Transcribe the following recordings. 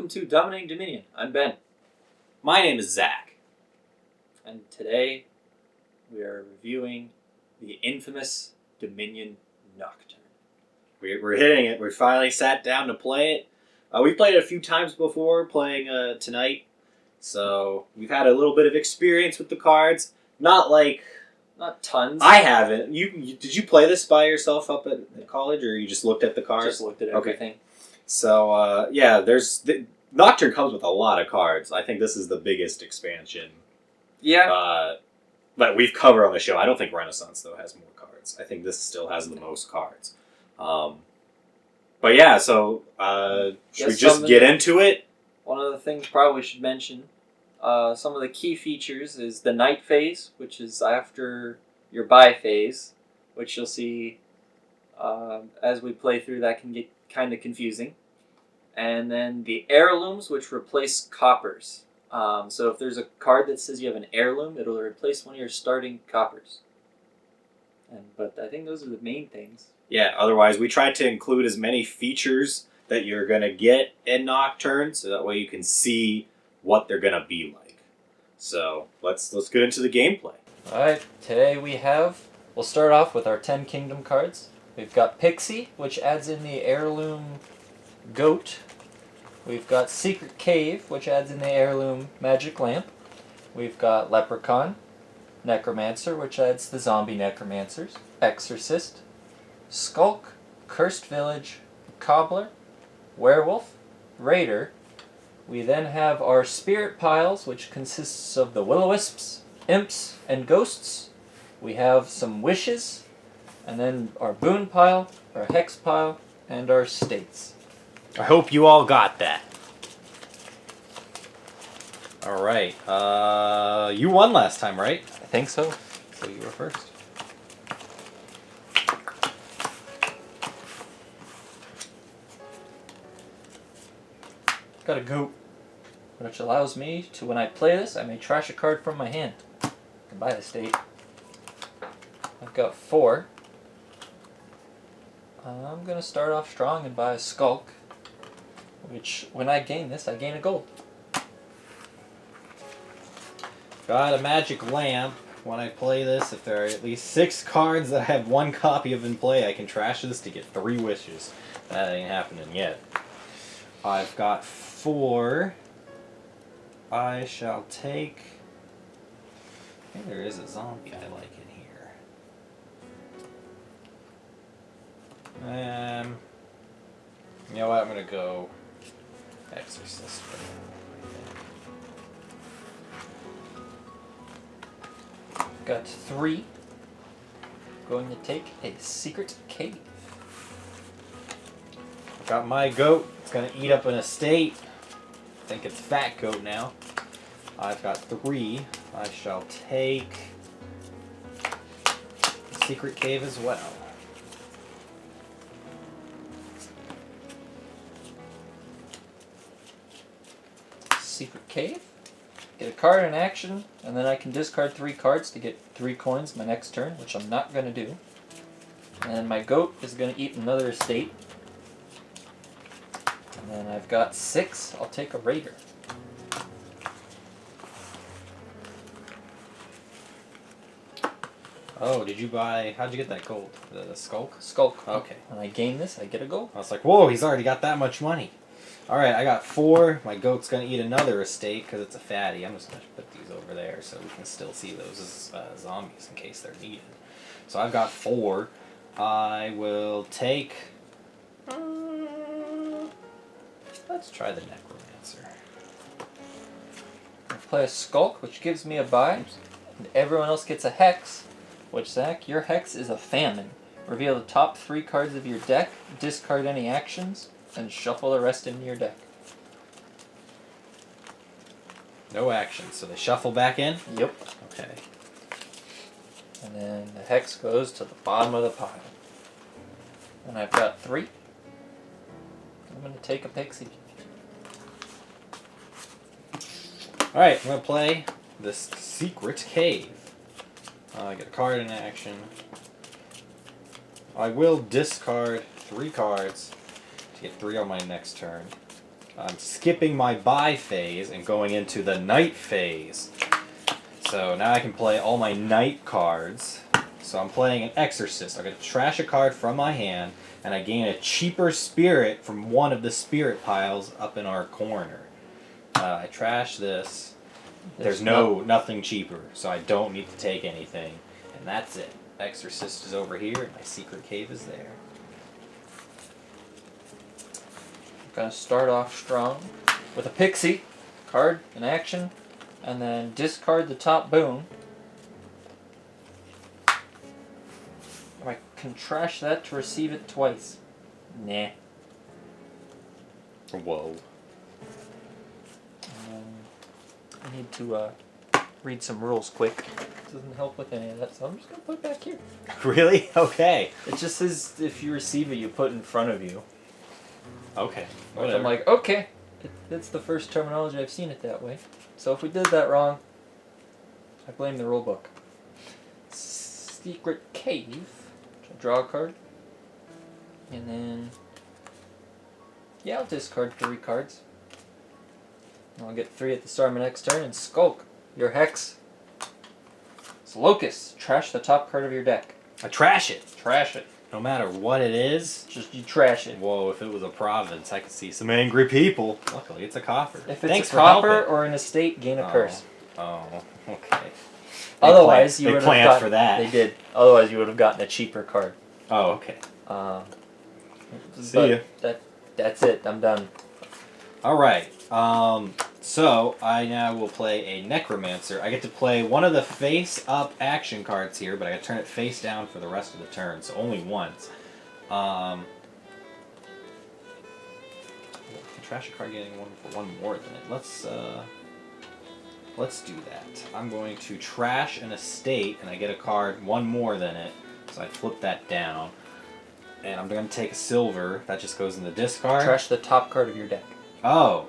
welcome to Dominating Dominion. I'm Ben, My name is Zach. and today we are reviewing the infamous Dominion Nocturne. We're hitting it. We finally sat down to play it. We played it a few times before, playing tonight. So we've had a little bit of experience with the cards. Not tons. I haven't. Did you play this by yourself up at college, or you just looked at the cards? Just looked at everything. Okay. So Nocturne comes with a lot of cards. I think this is the biggest expansion. Yeah. But we've covered on the show. I don't think Renaissance though has more cards. I think this still has the most cards. But yeah, so should we just get into it? One of the things probably we should mention, some of the key features is the night phase, which is after your buy phase, which you'll see as we play through. That can get kind of confusing. And then the heirlooms, which replace coppers. So if there's a card that says you have an heirloom, it'll replace one of your starting coppers. But I think those are the main things. Yeah, otherwise we tried to include as many features that you're going to get in Nocturne, so that way you can see what they're going to be like. So let's get into the gameplay. Alright, today we'll start off with our 10 Kingdom cards. We've got Pixie, which adds in the heirloom goat. We've got Secret Cave, which adds in the heirloom magic lamp. We've got Leprechaun, Necromancer, which adds the zombie necromancers. Exorcist, Skulk, Cursed Village, Cobbler, Werewolf, Raider. We then have our Spirit Piles, which consists of the Will-O-Wisps, Imps, and Ghosts. We have some Wishes, and then our Boon Pile, our Hex Pile, and our States. I hope you all got that. All right. You won last time, right? I think so. So you were first. Got a goat, which allows me to, when I play this, I may trash a card from my hand. I can buy the state. I've got 4. I'm going to start off strong and buy a Skulk, which, when I gain this, I gain a gold. Got a magic lamp. When I play this, if there are at least 6 cards that I have 1 copy of in play, I can trash this to get 3 wishes. That ain't happening yet. I've got 4. I shall take... I think there is a zombie I like in here. You know what? I'm going to go Exorcist. Got 3. Going to take a Secret Cave. I've got my goat. It's going to eat up an estate. I think it's Fat Goat now. I've got 3. I shall take the Secret Cave as well. Secret Cave. Get a card in action, and then I can discard 3 cards to get 3 coins my next turn, which I'm not going to do. And my goat is going to eat another estate. And then I've got 6. I'll take a Raider. Oh, did you buy... How'd you get that gold? The Skulk? Skulk. Okay. When I gain this, I get a gold. I was like, whoa, he's already got that much money. Alright, I got 4. My goat's going to eat another estate because it's a fatty. I'm just going to put these over there so we can still see those as zombies in case they're needed. So I've got 4. I will take... let's try the Necromancer. I play a Skulk, which gives me a buy. And everyone else gets a Hex, which, Zach, your Hex is a Famine. Reveal the top 3 cards of your deck, discard any actions, and shuffle the rest into your deck. No action, so they shuffle back in? Yep. Okay. And then the Hex goes to the bottom of the pile. And I've got 3. I'm going to take a Pixie. Alright, I'm going to play this Secret Cave. I get a card in action. I will discard 3 cards to get 3 on my next turn. I'm skipping my buy phase and going into the night phase. So now I can play all my night cards. So I'm playing an Exorcist. I'm going to trash a card from my hand, and I gain a cheaper spirit from one of the spirit piles up in our corner. I trash this. There's nothing cheaper, so I don't need to take anything. And that's it. Exorcist is over here, and my secret cave is there. I'm gonna start off strong with a Pixie card in action, and then discard the top boon. I can trash that to receive it twice. Nah. Whoa. I need to read some rules quick. Doesn't help with any of that, so I'm just gonna put it back here. Really? Okay. It just says if you receive it, you put in front of you. Okay. Which Whatever. I'm like, okay. It's the first terminology I've seen it that way. So if we did that wrong, I blame the rule book. Secret Cave. Draw a card. And then... yeah, I'll discard 3 cards. I'll get 3 at the start of my next turn and skulk. Your Hex. It's Locust. Trash the top card of your deck. I trash it. Trash it. No matter what it is. Just you trash it. Whoa, if it was a province, I could see some angry people. Luckily, it's a copper. If it's Thanks a for copper helping. or an estate, gain a curse. Oh, okay. Otherwise, you they would have planned gotten, for that. They did. Otherwise, you would have gotten a cheaper card. Oh, okay. See ya. That's it. I'm done. All right. So I now will play a Necromancer. I get to play one of the face-up action cards here, but I got to turn it face down for the rest of the turn, so only once. I can trash a card getting one for one more than it. Let's do that. I'm going to trash an estate, and I get a card one more than it, so I flip that down. And I'm going to take a silver. That just goes in the discard. Trash the top card of your deck. Oh.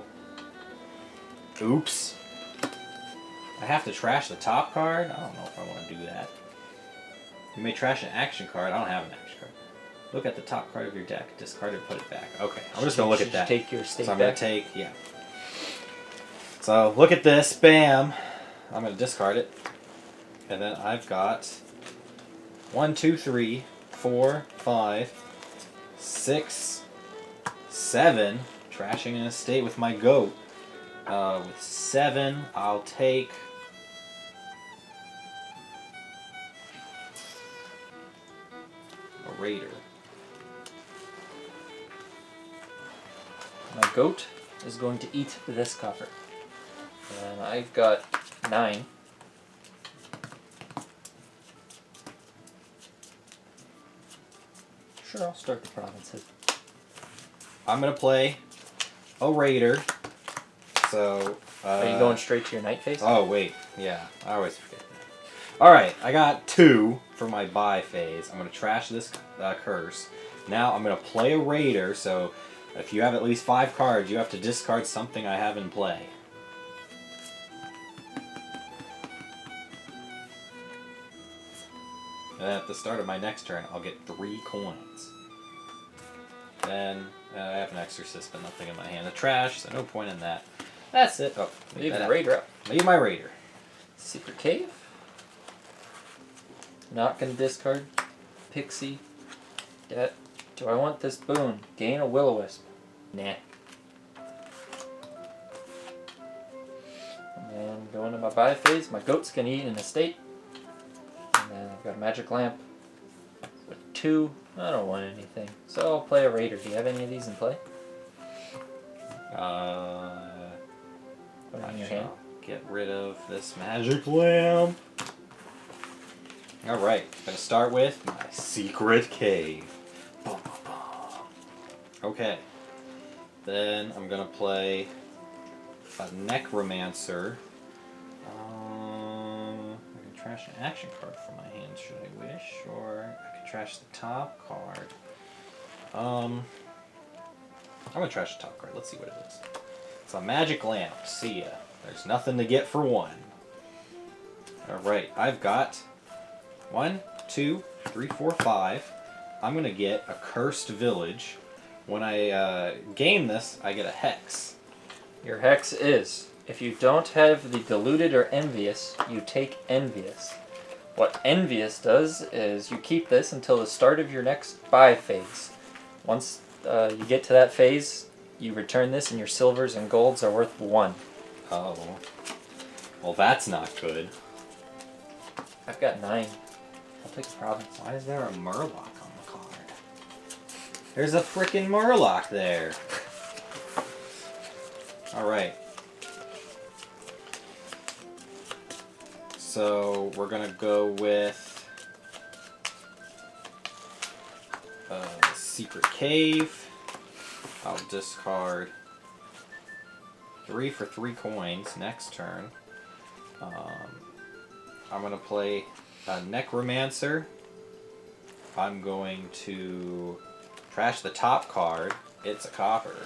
Oops. I have to trash the top card? I don't know if I want to do that. You may trash an action card. I don't have an action card. Look at the top card of your deck. Discard it, put it back. Okay, I'm just going to look at that. Take your estate So I'm back. going to take, yeah. So look at this. Bam. I'm going to discard it. And then I've got 1, 2, 3, 4, 5, 6, 7. Trashing an estate with my goat. With 7, I'll take... a Raider. My goat is going to eat this copper. And I've got 9. Sure, I'll start the provinces. I'm going to play a Raider. So... Are you going straight to your night phase? Oh, wait. Yeah, I always forget that. Alright, I got 2 for my buy phase. I'm going to trash this curse. Now I'm going to play a Raider, so if you have at least 5 cards, you have to discard something I have in play. And at the start of my next turn, I'll get 3 coins. Then I have an Exorcist, but nothing in my hand to trash, so no point in that. That's it. Oh, Leave the Raider up. Leave my Raider. Secret Cave. Not going to discard. Pixie. Do I want this boon? Gain a Will-O-Wisp. Nah. And then going to my buy phase. My goat's going to eat an estate. And then I've got a magic lamp. With 2. I don't want anything. So I'll play a Raider. Do you have any of these in play? Put it in your hand. Get rid of this magic lamp. Alright, gonna start with my secret cave. Bum, bum, bum. Okay. Then I'm gonna play a Necromancer. I can trash an action card from my hand should I wish, or I can trash the top card. I'm gonna trash the top card. Let's see what it is. It's a magic lamp. See ya. There's nothing to get for 1. Alright, I've got 1, 2, 3, 4, 5. I'm gonna get a cursed village. When I gain this, I get a hex. Your hex is, if you don't have the Deluded or Envious, you take Envious. What Envious does is you keep this until the start of your next buy phase. Once you get to that phase, you return this and your silvers and golds are worth 1. Oh. Well, that's not good. I've got 9. I'll take a province. Why is there a Murloc on the card? There's a frickin' Murloc there. Alright. So, we're gonna go with Secret Cave. I'll discard 3 for 3 coins next turn. I'm gonna play a Necromancer. I'm going to trash the top card. It's a copper.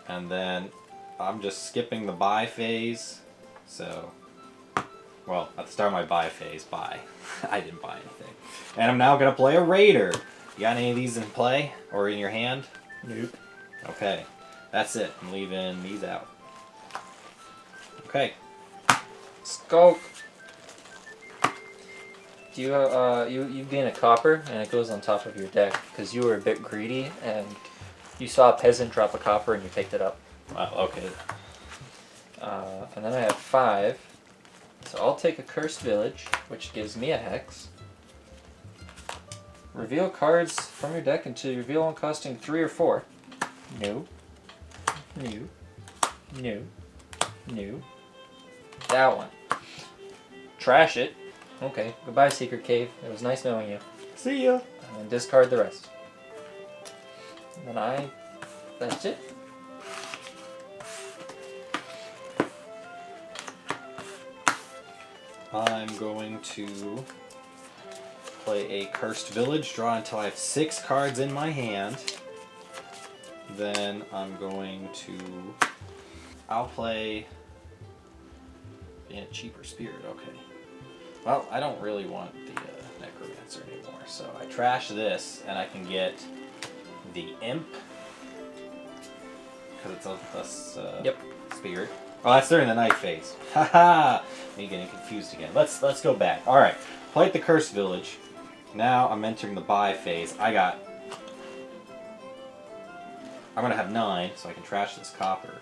And then I'm just skipping the buy phase. So, well, at the start of my buy phase, buy. I didn't buy anything. And I'm now going to play a Raider. You got any of these in play? Or in your hand? Nope. Okay. That's it. I'm leaving these out. Okay. Skulk. Do you you gain a copper and it goes on top of your deck because you were a bit greedy and you saw a peasant drop a copper and you picked it up. Wow, okay. And then I have 5, so I'll take a Cursed Village, which gives me a hex. Reveal cards from your deck until you reveal one costing 3 or 4. No. No. No. No. That one. Trash it. Okay, goodbye Secret Cave. It was nice knowing you. See ya. And then discard the rest. And then that's it. I'm going to play a Cursed Village, draw until I have 6 cards in my hand. Then I'm going to... I'll play... in a cheaper spirit, okay. Well, I don't really want the Necromancer anymore, so I trash this, and I can get the Imp. Because it's a Yep. spirit. Oh, that's during the night phase. Haha! Me getting confused again. Let's go back. Alright, played the Cursed Village. Now I'm entering the buy phase. I'm gonna have 9, so I can trash this copper.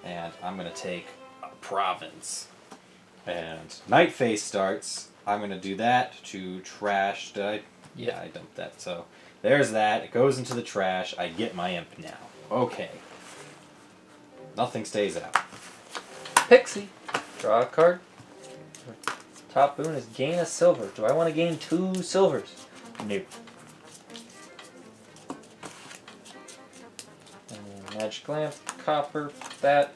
And I'm gonna take a province. And night phase starts. I'm gonna do that to trash. Yeah, I dumped that. So there's that. It goes into the trash. I get my imp now. Okay. Nothing stays out. Pixie. Draw a card. Top boon is gain a silver. Do I want to gain 2 silvers? Nope. And magic lamp, copper, that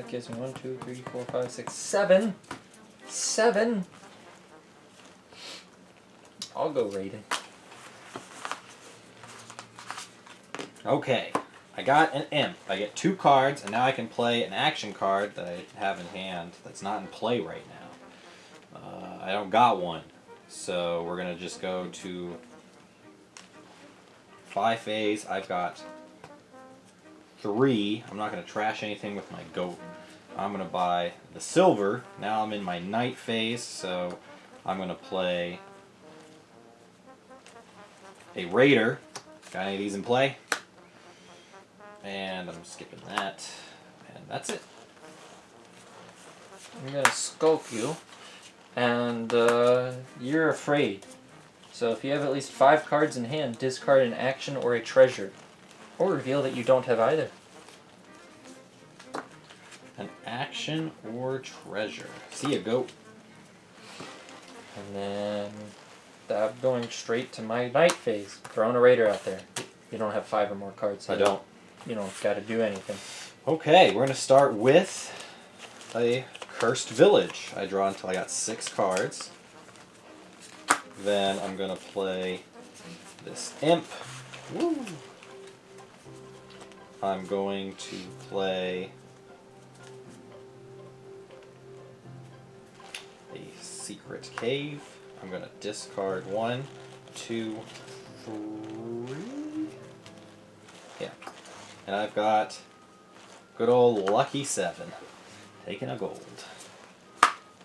gives me 1, 2, 3, 4, 5, 6, 7. 7. I'll go raiding. Okay. I got an imp. I get 2 cards, and now I can play an action card that I have in hand that's not in play right now. I don't got one, so we're going to just go to buy phase. I've got 3. I'm not going to trash anything with my goat. I'm going to buy the silver. Now I'm in my night phase, so I'm going to play a Raider. Got any of these in play? And I'm skipping that. And that's it. I'm going to skulk you. And you're afraid. So if you have at least 5 cards in hand, discard an action or a treasure. Or reveal that you don't have either. An action or treasure. See ya, goat. And then I'm going straight to my night phase. Throwing a Raider out there. You don't have 5 or more cards. So I don't. You don't got to do anything. Okay, we're going to start with a Cursed Village. I draw until I got 6 cards. Then I'm going to play this Imp. Woo! I'm going to play a Secret Cave. I'm going to discard 1, 2, 3. And I've got good old Lucky 7. Taking a gold.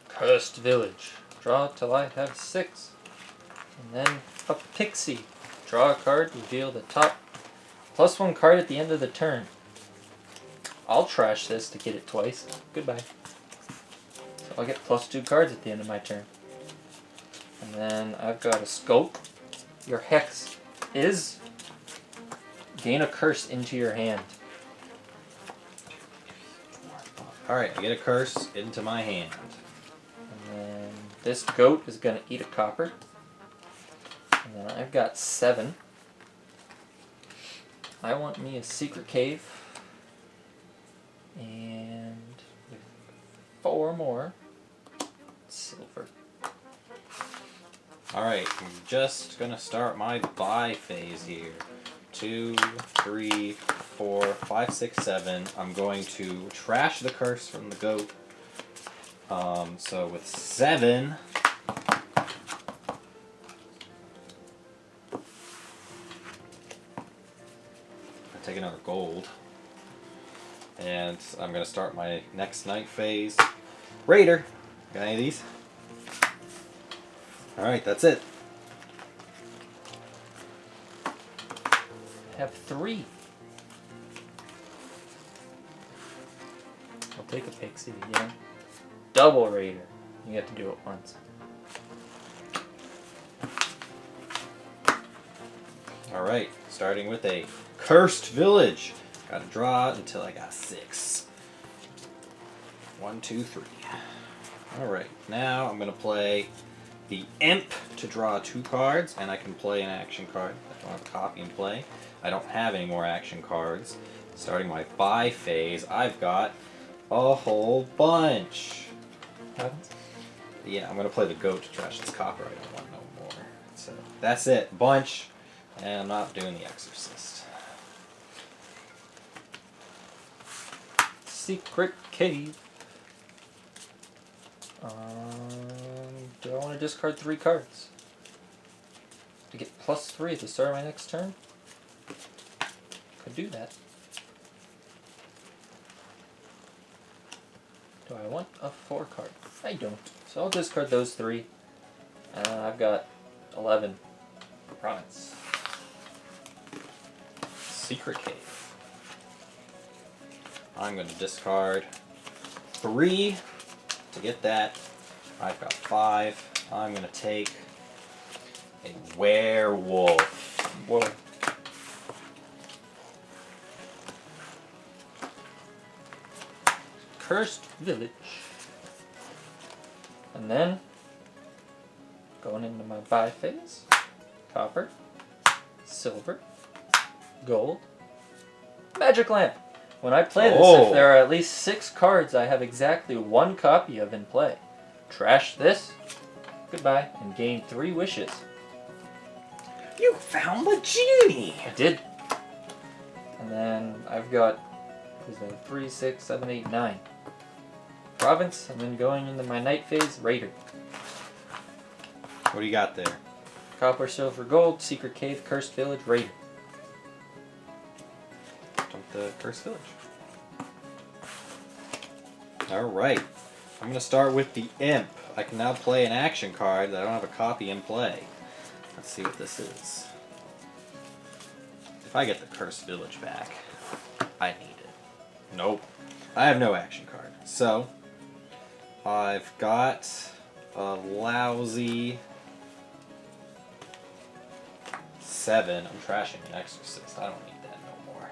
Cursed Village. Draw till I have 6. And then a Pixie. Draw a card, reveal the top +1 card at the end of the turn. I'll trash this to get it twice. Goodbye. So I'll get +2 cards at the end of my turn. And then I've got a Scope. Your Hex is gain a curse into your hand. Alright, I get a curse into my hand. And then this goat is going to eat a copper. And then I've got 7. I want me a secret cave. And 4 more silver. Alright, I'm just gonna start my buy phase here. 2, 3, 4, 5, 6, 7. I'm going to trash the curse from the goat. So with 7, I take another gold. And I'm gonna start my next night phase. Raider! Got any of these? Alright, that's it. I have 3. I'll take a Pixie again. Double Raider. You have to do it once. Alright, starting with a Cursed Village. Gotta draw until I got 6. 1, 2, 3. Alright, now I'm gonna play the Imp to draw 2 cards, and I can play an action card. I don't have a copy in play. I don't have any more action cards. Starting my buy phase, I've got a whole bunch. Happens? Yeah, I'm gonna play the goat to trash this copper. I don't want no more. So that's it. Bunch. And I'm not doing the Exorcist. Secret cave. Do I want to discard 3 cards? To get +3 at the start of my next turn? Could do that. Do I want a 4 card? I don't. So I'll discard those 3. I've got 11. Province. Secret cave. I'm going to discard 3 to get that. I've got 5. I'm going to take a werewolf. Whoa. Cursed Village. And then, going into my buy phase, copper, silver, gold, magic lamp. When I play this, if there are at least 6 cards I have exactly 1 copy of in play, trash this, goodbye, and gain 3 wishes. You found the genie! I did. And then I've got, is that 3, 6, 7, 8, 9. Province, and then going into my night phase, Raider. What do you got there? Copper, silver, gold, secret cave, cursed village, Raider. Dump the Cursed Village. Alright. I'm going to start with the Imp. I can now play an action card that I don't have a copy in play. Let's see what this is. If I get the Cursed Village back, I need it. Nope. I have no action card. So, I've got a lousy 7. I'm trashing an Exorcist. I don't need that no more.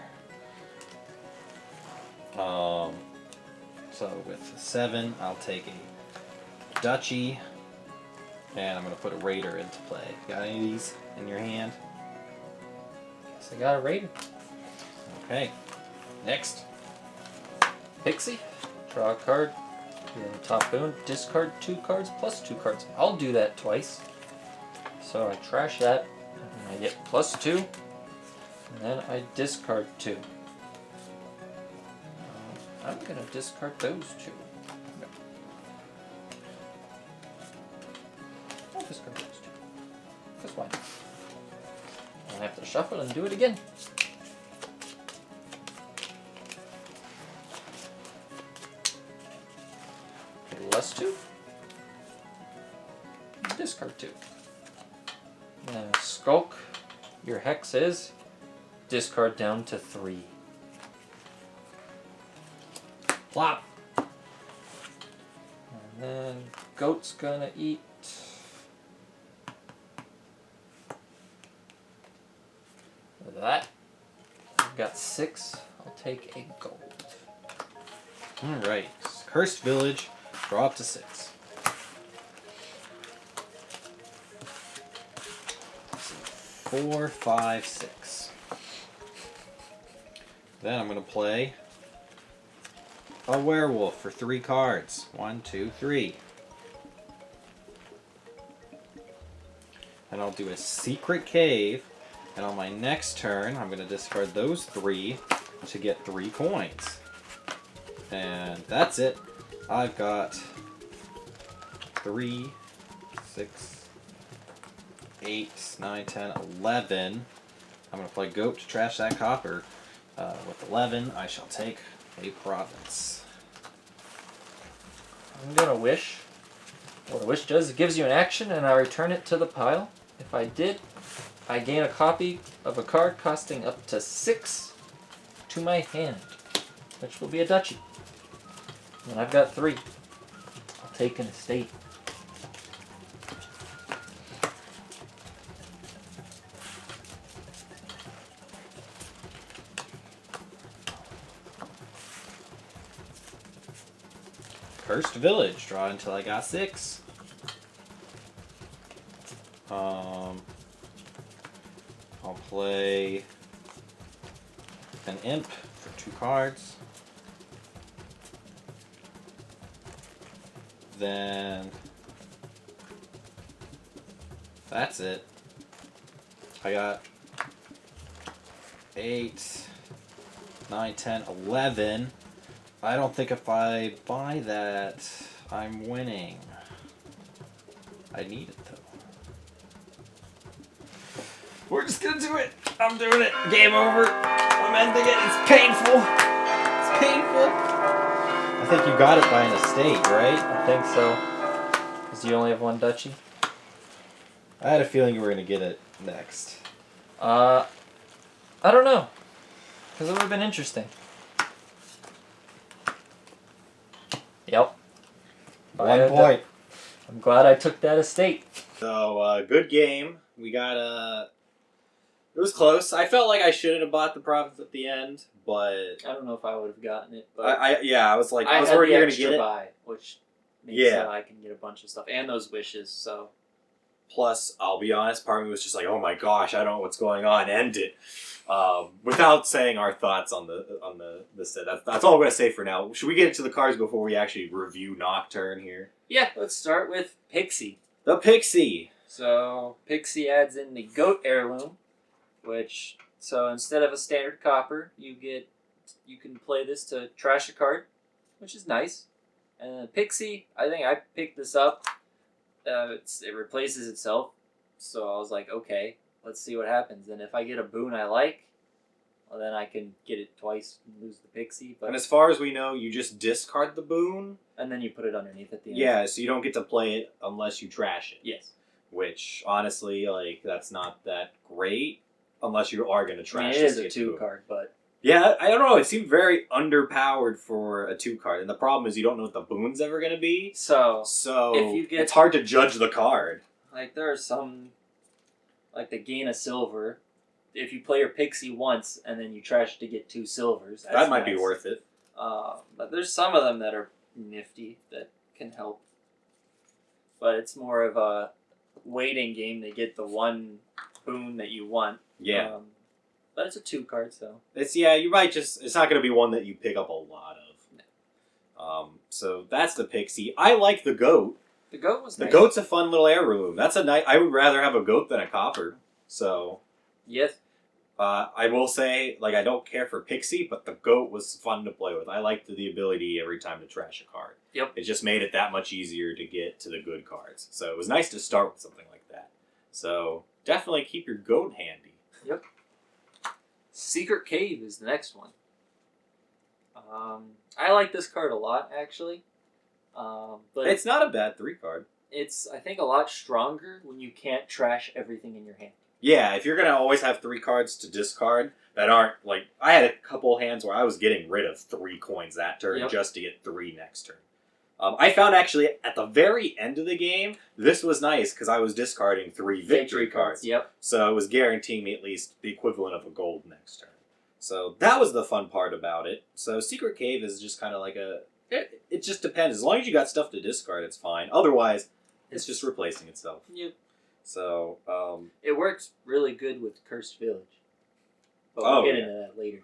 So with 7, I'll take a Duchy, and I'm going to put a Raider into play. Got any of these in your hand? So I got a Raider. Okay. Next. Pixie, draw a card, get a top boon, discard 2 cards plus 2 cards. I'll do that twice. So I trash that, and I get +2, and then I discard 2. I'm going to discard those 2. No. I'll discard those 2. That's why not. I have to shuffle and do it again. +2. Discard 2. Skulk. Your hex is discard down to 3. Plop. And then goat's gonna eat that. I've got 6. I'll take a gold. Alright. Cursed Village. Draw up to 6. 4, 5, 6. Then I'm going to play a werewolf for 3 cards. 1, 2, 3. And I'll do a secret cave. And on my next turn, I'm going to discard those 3 to get 3 coins. And that's it. I've got 3, 6, 8, 9, 10, 11. I'm going to play goat to trash that copper. With 11, I shall take a province. I'm gonna wish. What a wish does, it gives you an action and I return it to the pile. If I did, I gain a copy of a card costing up to 6 to my hand, which will be a duchy. And I've got 3. I'll take an estate. Cursed Village. Draw until I got 6. I'll play an imp for 2 cards. Then that's it. I got 8, 9, 10, 11. I don't think if I buy that, I'm winning. I need it though. We're just gonna do it. I'm doing it. Game over. I'm ending it. It's painful. It's painful. I think you got it by an estate, right? I think so. Because you only have 1 duchy. I had a feeling you were gonna get it next. I don't know. Because it would have been interesting. Yep. 1 point. I'm glad I took that estate. So, good game. We got it was close. I felt like I shouldn't have bought the province at the end, but I don't know if I would have gotten it, but I was like, I was had worried the you were gonna extra get it. buy, which makes Yeah. it I can get a bunch of stuff and those wishes. So Plus, I'll be honest, part of me was just like, oh my gosh, I don't know what's going on. End it. Without saying our thoughts on the set. That's all I'm gonna say for now. Should we get into the cards before we actually review Nocturne here? yeah, let's start with Pixie. The Pixie. So Pixie adds in the goat heirloom, which so instead of a standard copper, you can play this to trash a card, which is nice. And then Pixie, I think I picked this up. It replaces itself, so I was like, okay, let's see what happens. And if I get a boon I like, well, then I can get it twice and lose the Pixie. But And as far as we know, you just discard the boon. and then you put it underneath at the end. Yeah, so you don't get to play it unless you trash it. Yes. Which, honestly, like, that's not that great unless you are going to I trash mean, it this is to a get the 2 boon. card, but Yeah, I don't know. It seemed very underpowered for a 2 card. And the problem is you don't know what the boon's ever going to be. so So if you get- it's hard to judge the card. like there are some, like the gain a silver. If you play your Pixie once and then you trash to get 2 silvers, that's That might be nice. worth it. But there's some of them that are nifty that can help. But it's more of a waiting game to get the 1 boon that you want. Yeah. But it's a 2 card, so. You might just, it's not going to be one that you pick up a lot of. So that's the Pixie. I like the goat. The goat was The nice. goat's a fun little heirloom. That's a nice, I would rather have a goat than a copper. So, Yes. I will say, like, I don't care for Pixie, but the goat was fun to play with. I liked the ability every time to trash a card. Yep. It just made it that much easier to get to the good cards. So it was nice to start with something like that. So definitely keep your goat handy. Yep. Secret Cave is the next one. I like this card a lot, actually. But It's not a bad 3 card. it's, I think, a lot stronger when you can't trash everything in your hand. Yeah, if you're gonna always have 3 cards to discard that aren't like I had a couple hands where I was getting rid of 3 coins that turn just to get 3 next turn. I found actually at the very end of the game this was nice because I was discarding 3 victory cards. Yep. So it was guaranteeing me at least the equivalent of a gold next turn. So that was the fun part about it. So Secret Cave is just kind of like it just depends. As long as you got stuff to discard, it's fine. Otherwise, it's just replacing itself. Yep. So it works really good with Cursed Village. But we'll get into that later.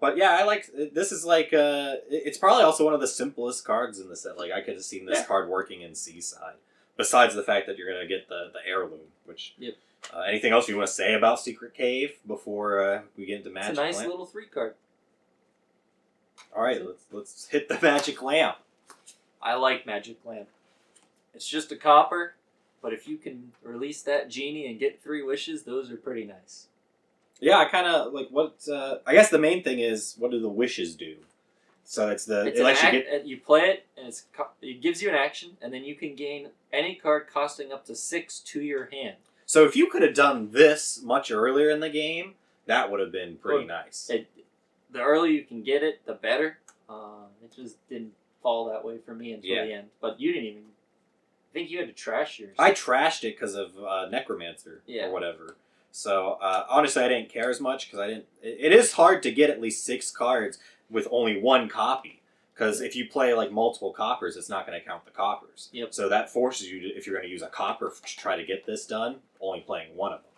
But yeah, I like this. Is like it's probably also one of the simplest cards in the set. Like I could have seen this card working in Seaside. Besides the fact that you're gonna get the heirloom, which anything else you want to say about Secret Cave before we get into Magic Lamp? It's a nice little 3-card. All right, let's hit the Magic Lamp. I like Magic Lamp. It's just a copper, but if you can release that genie and get 3 wishes, those are pretty nice. Yeah, I kind of like what. I guess the main thing is what do the wishes do? So it lets you get. You play it, and it gives you an action, and then you can gain any card costing up to 6 to your hand. So if you could have done this much earlier in the game, that would have been pretty nice. The earlier you can get it, the better. It just didn't fall that way for me until the end. But you didn't even. I think you had to trash yours. I trashed it because of Necromancer or whatever. So honestly, I didn't care as much because I didn't. It is hard to get at least 6 cards with only 1 copy. Because if you play like multiple coppers, it's not going to count the coppers. Yep. So that forces you to, if you're going to use a copper to try to get this done, only playing 1 of them.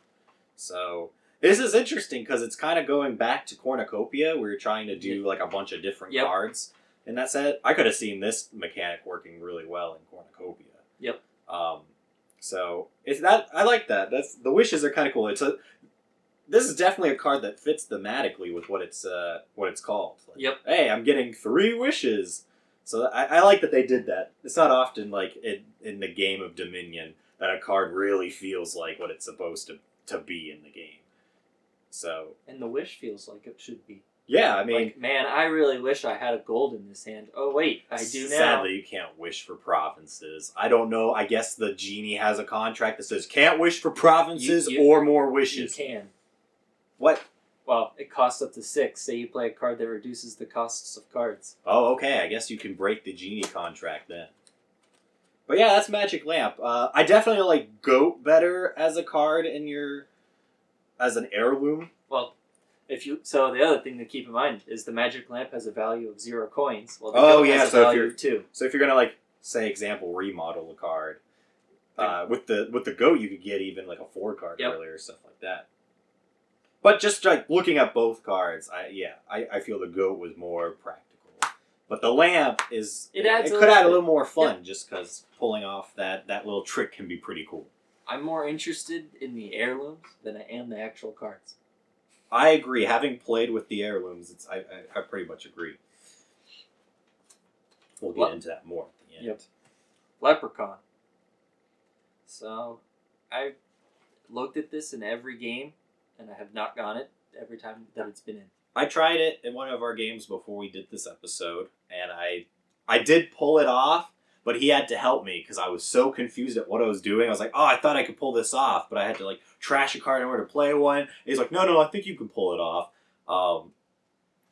So this is interesting because it's kind of going back to Cornucopia, where you're trying to do like a bunch of different cards in that set. I could have seen this mechanic working really well in Cornucopia. Yep. So it's that I like that. That's the wishes are kind of cool. This is definitely a card that fits thematically with what it's called. Like, hey, I'm getting 3 wishes. So I like that they did that. It's not often like in the game of Dominion that a card really feels like what it's supposed to be in the game. So and the wish feels like it should be. Yeah, I mean... Like, man, I really wish I had a gold in this hand. Oh, wait, I do now. Sadly, you can't wish for provinces. I don't know. I guess the genie has a contract that says can't wish for provinces or more wishes. You can. What? Well, it costs up to 6. Say you play a card that reduces the costs of cards. Oh, okay. I guess you can break the genie contract then. But yeah, that's Magic Lamp. I definitely like Goat better as a card in as an heirloom. Well... So the other thing to keep in mind is the Magic Lamp has a value of 0 coins. Well, the Goat has a value of 2. So if you're gonna like say example remodel a card, with the Goat you could get even like a 4 card earlier, stuff like that. But just like looking at both cards, I feel the Goat was more practical. But the Lamp it could add a little more fun just because pulling off that little trick can be pretty cool. I'm more interested in the heirlooms than I am the actual cards. I agree. Having played with the heirlooms, I pretty much agree. We'll get into that more at the end. Yep. Leprechaun. So, I looked at this in every game, and I have not gotten it every time that it's been in. I tried it in one of our games before we did this episode, and I did pull it off, but he had to help me because I was so confused at what I was doing. I was like, oh, I thought I could pull this off, but I had to like trash a card in order to play one. And he's like, no, I think you can pull it off.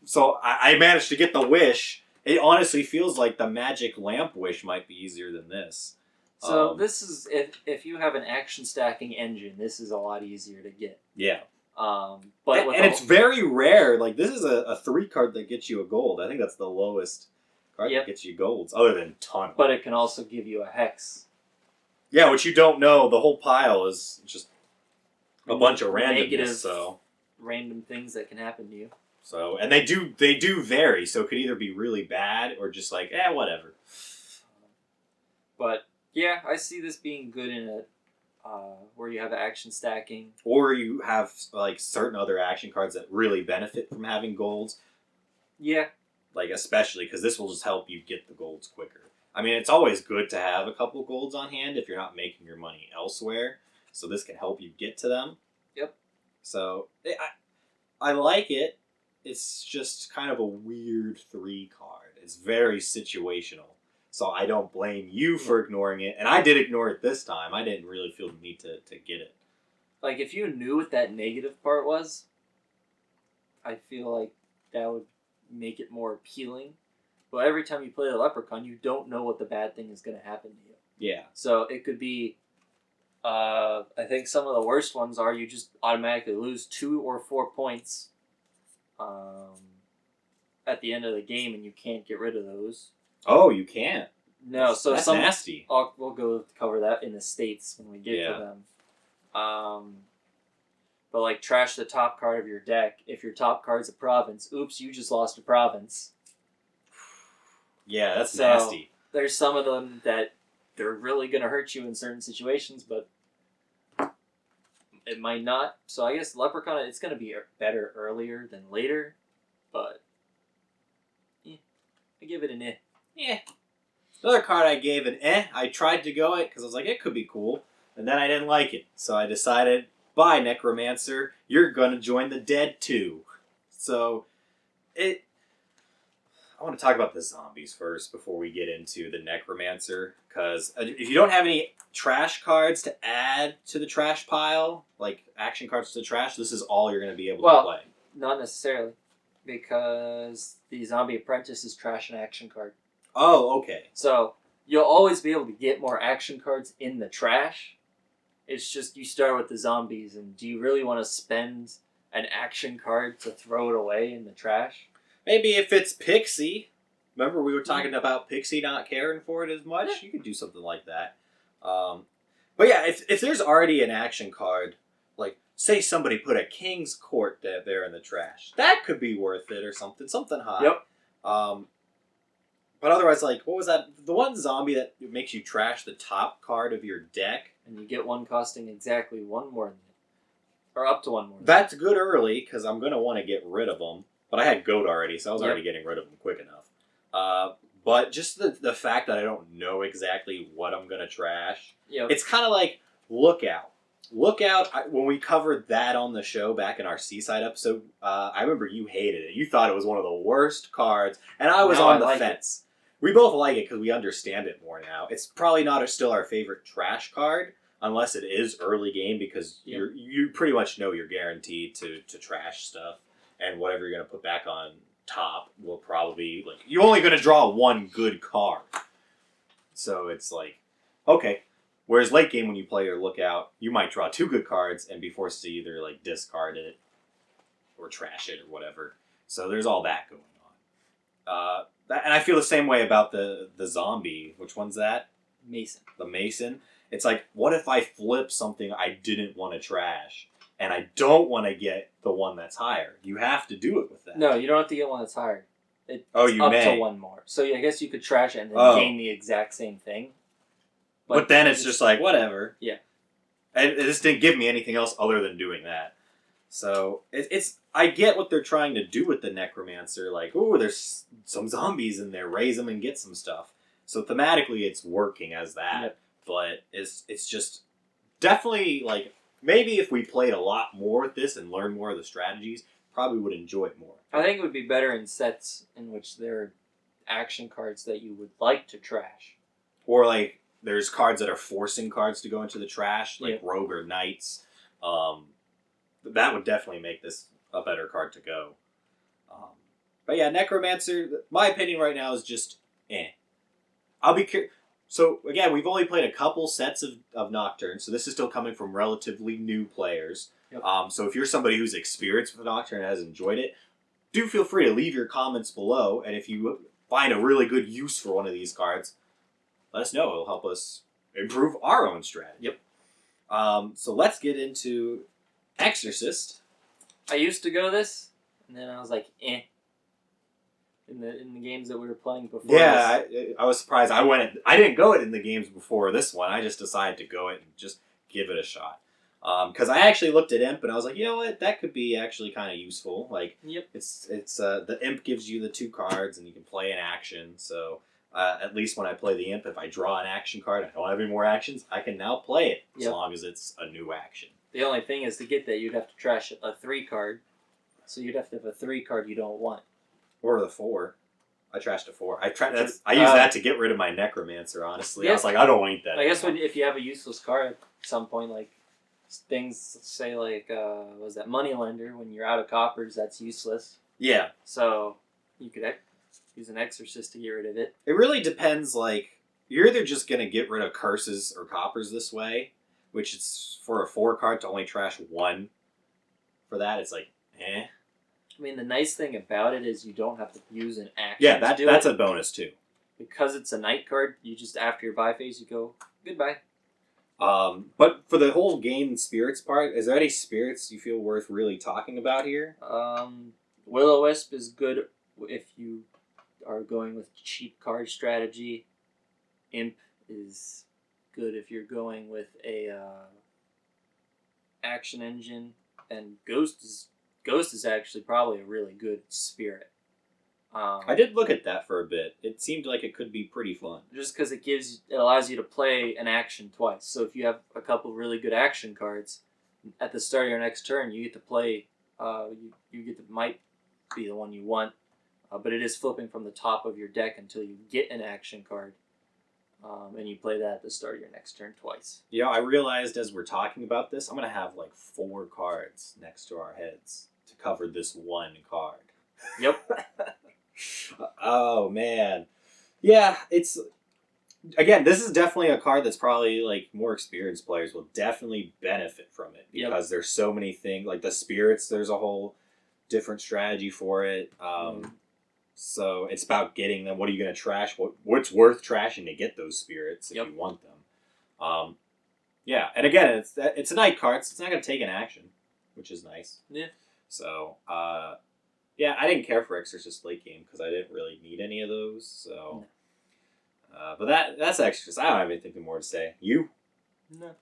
So I managed to get the wish. It honestly feels like the Magic Lamp wish might be easier than this. So this is, if you have an action stacking engine, this is a lot easier to get. Yeah. But and it's very rare. Like this is a 3 card that gets you a gold. I think that's the lowest card that gets you golds, other than ton. But it can also give you a hex. Yeah, which you don't know. The whole pile is just a bunch of randomness. Negative, random things that can happen to you. So, and they do vary. So it could either be really bad or just like, whatever. But yeah, I see this being good in a where you have action stacking, or you have like certain other action cards that really benefit from having golds. Yeah. Like, especially because this will just help you get the golds quicker. I mean, it's always good to have a couple golds on hand if you're not making your money elsewhere. So this can help you get to them. Yep. So, I like it. It's just kind of a weird 3 card. It's very situational. So I don't blame you for ignoring it. And I did ignore it this time. I didn't really feel the need to get it. Like, if you knew what that negative part was, I feel like that would make it more appealing. But every time you play the Leprechaun, you don't know what the bad thing is going to happen to you. Yeah. So it could be, I think some of the worst ones are you just automatically lose 2 or 4 points at the end of the game, and you can't get rid of those. Oh, you can't? No, so that's some nasty. we'll go cover that in the States when we get to them. But like trash the top card of your deck. If your top card's a province, oops, you just lost a province. Yeah, that's nasty. There's some of them that they're really going to hurt you in certain situations, but it might not. So I guess Leprechaun, it's going to be better earlier than later, but I give it an eh. Yeah. Another card I gave an eh. I tried to go it because I was like, it could be cool. And then I didn't like it. So I decided, bye, Necromancer. You're going to join the dead too. So, I want to talk about the zombies first before we get into the Necromancer. Because if you don't have any trash cards to add to the trash pile, like action cards to the trash, this is all you're going to be able to play. Not necessarily. Because the Zombie Apprentice is trash and action card. Oh, okay. So, you'll always be able to get more action cards in the trash. It's just you start with the zombies, and do you really want to spend an action card to throw it away in the trash? Maybe if it's Pixie. Remember we were talking about Pixie not caring for it as much? Yeah. You could do something like that. But yeah, if there's already an action card, like, say somebody put a King's Court there in the trash. That could be worth it or something high. Yep. But otherwise, like, what was that? The one zombie that makes you trash the top card of your deck? And you get one costing exactly 1 more than it. Or up to 1 more. That's good early, because I'm going to want to get rid of them. But I had Goat already, so I was already getting rid of them quick enough. But just the fact that I don't know exactly what I'm going to trash. Yep. It's kind of like Lookout. Lookout, when we covered that on the show back in our Seaside episode, I remember you hated it. You thought it was one of the worst cards, and I was on the fence. We both like it because we understand it more now. It's probably not still our favorite trash card, unless it is early game, because you pretty much know you're guaranteed to trash stuff, and whatever you're going to put back on top will probably, like, you're only going to draw 1 good card. So it's like, okay. Whereas late game when you play your Lookout, you might draw 2 good cards and be forced to either like discard it or trash it or whatever. So there's all that going on. And I feel the same way about the zombie. Which one's that? Mason. The Mason. It's like, what if I flip something I didn't want to trash, and I don't want to get the one that's higher? You have to do it with that. No, you don't have to get one that's higher. It's you up may. to 1 more. So I guess you could trash it and then gain the exact same thing. But then it's just like, whatever. Yeah. And it just didn't give me anything else other than doing that. So, I get what they're trying to do with the Necromancer. Like, ooh, there's some zombies in there. Raise them and get some stuff. So, thematically, it's working as that. Yep. But it's just definitely, like, maybe if we played a lot more with this and learned more of the strategies, probably would enjoy it more. I think it would be better in sets in which there are action cards that you would like to trash. Or, like, there's cards that are forcing cards to go into the trash, like Rogue or Knights. That would definitely make this a better card to go. But yeah, Necromancer, my opinion right now is just eh. I'll be curious. So, again, we've only played a couple sets of Nocturne, so this is still coming from relatively new players. Yep. So if you're somebody who's experienced with Nocturne and has enjoyed it, do feel free to leave your comments below, and if you find a really good use for one of these cards, let us know. It'll help us improve our own strategy. Yep. So let's get into Exorcist. I used to go this, and then I was like, eh. In the games that we were playing before. Yeah, I was surprised. I didn't go it in the games before this one. I just decided to go it and just give it a shot. Because I actually looked at Imp and I was like, you know what, that could be actually kind of useful. Like, it's the Imp gives you the 2 cards and you can play an action. So at least when I play the Imp, if I draw an action card, I don't have any more actions, I can now play it as long as it's a new action. The only thing is, to get that, you'd have to trash a 3 card. So you'd have to have a 3 card you don't want. Or the 4. I trashed a 4. I use uh, that to get rid of my necromancer. Honestly, I yes. was like, I don't want that. I guess anymore. if you have a useless card at some point, like things say like what was that moneylender, when you're out of coppers, that's useless. Yeah. So you could use an exorcist to get rid of it. It really depends. Like, you're either just gonna get rid of curses or coppers this way, which is for a 4 card to only trash 1. For that, it's like, eh. I mean, the nice thing about it is you don't have to use an action. Yeah, to do that's it. a bonus too. Because it's a night card, you just after your buy phase, you go goodbye. But for the whole gain spirits part, is there any spirits you feel worth really talking about here? Will-O-Wisp is good if you are going with cheap card strategy. Imp is good if you're going with a action engine, and Ghost is actually probably a really good spirit. I did look at that for a bit. It seemed like it could be pretty fun. Just because it allows you to play an action twice. So if you have a couple really good action cards at the start of your next turn, you get to play. You get to might be the one you want, but it is flipping from the top of your deck until you get an action card, and you play that at the start of your next turn twice. Yeah, I realized as we're talking about this, I'm gonna have like 4 cards next to our heads to cover this 1 card. Yep. Oh man, yeah. It's again, this is definitely a card that's probably like more experienced players will definitely benefit from it because there's so many things like the spirits. There's a whole different strategy for it. So it's about getting them. What are you going to trash? What's worth trashing to get those spirits if you want them? Yeah, and again, it's a night card, so it's not going to take an action, which is nice. Yeah. So, yeah, I didn't care for Exorcist late game because I didn't really need any of those. So, but that's Exorcist. I don't have anything more to say. You? No.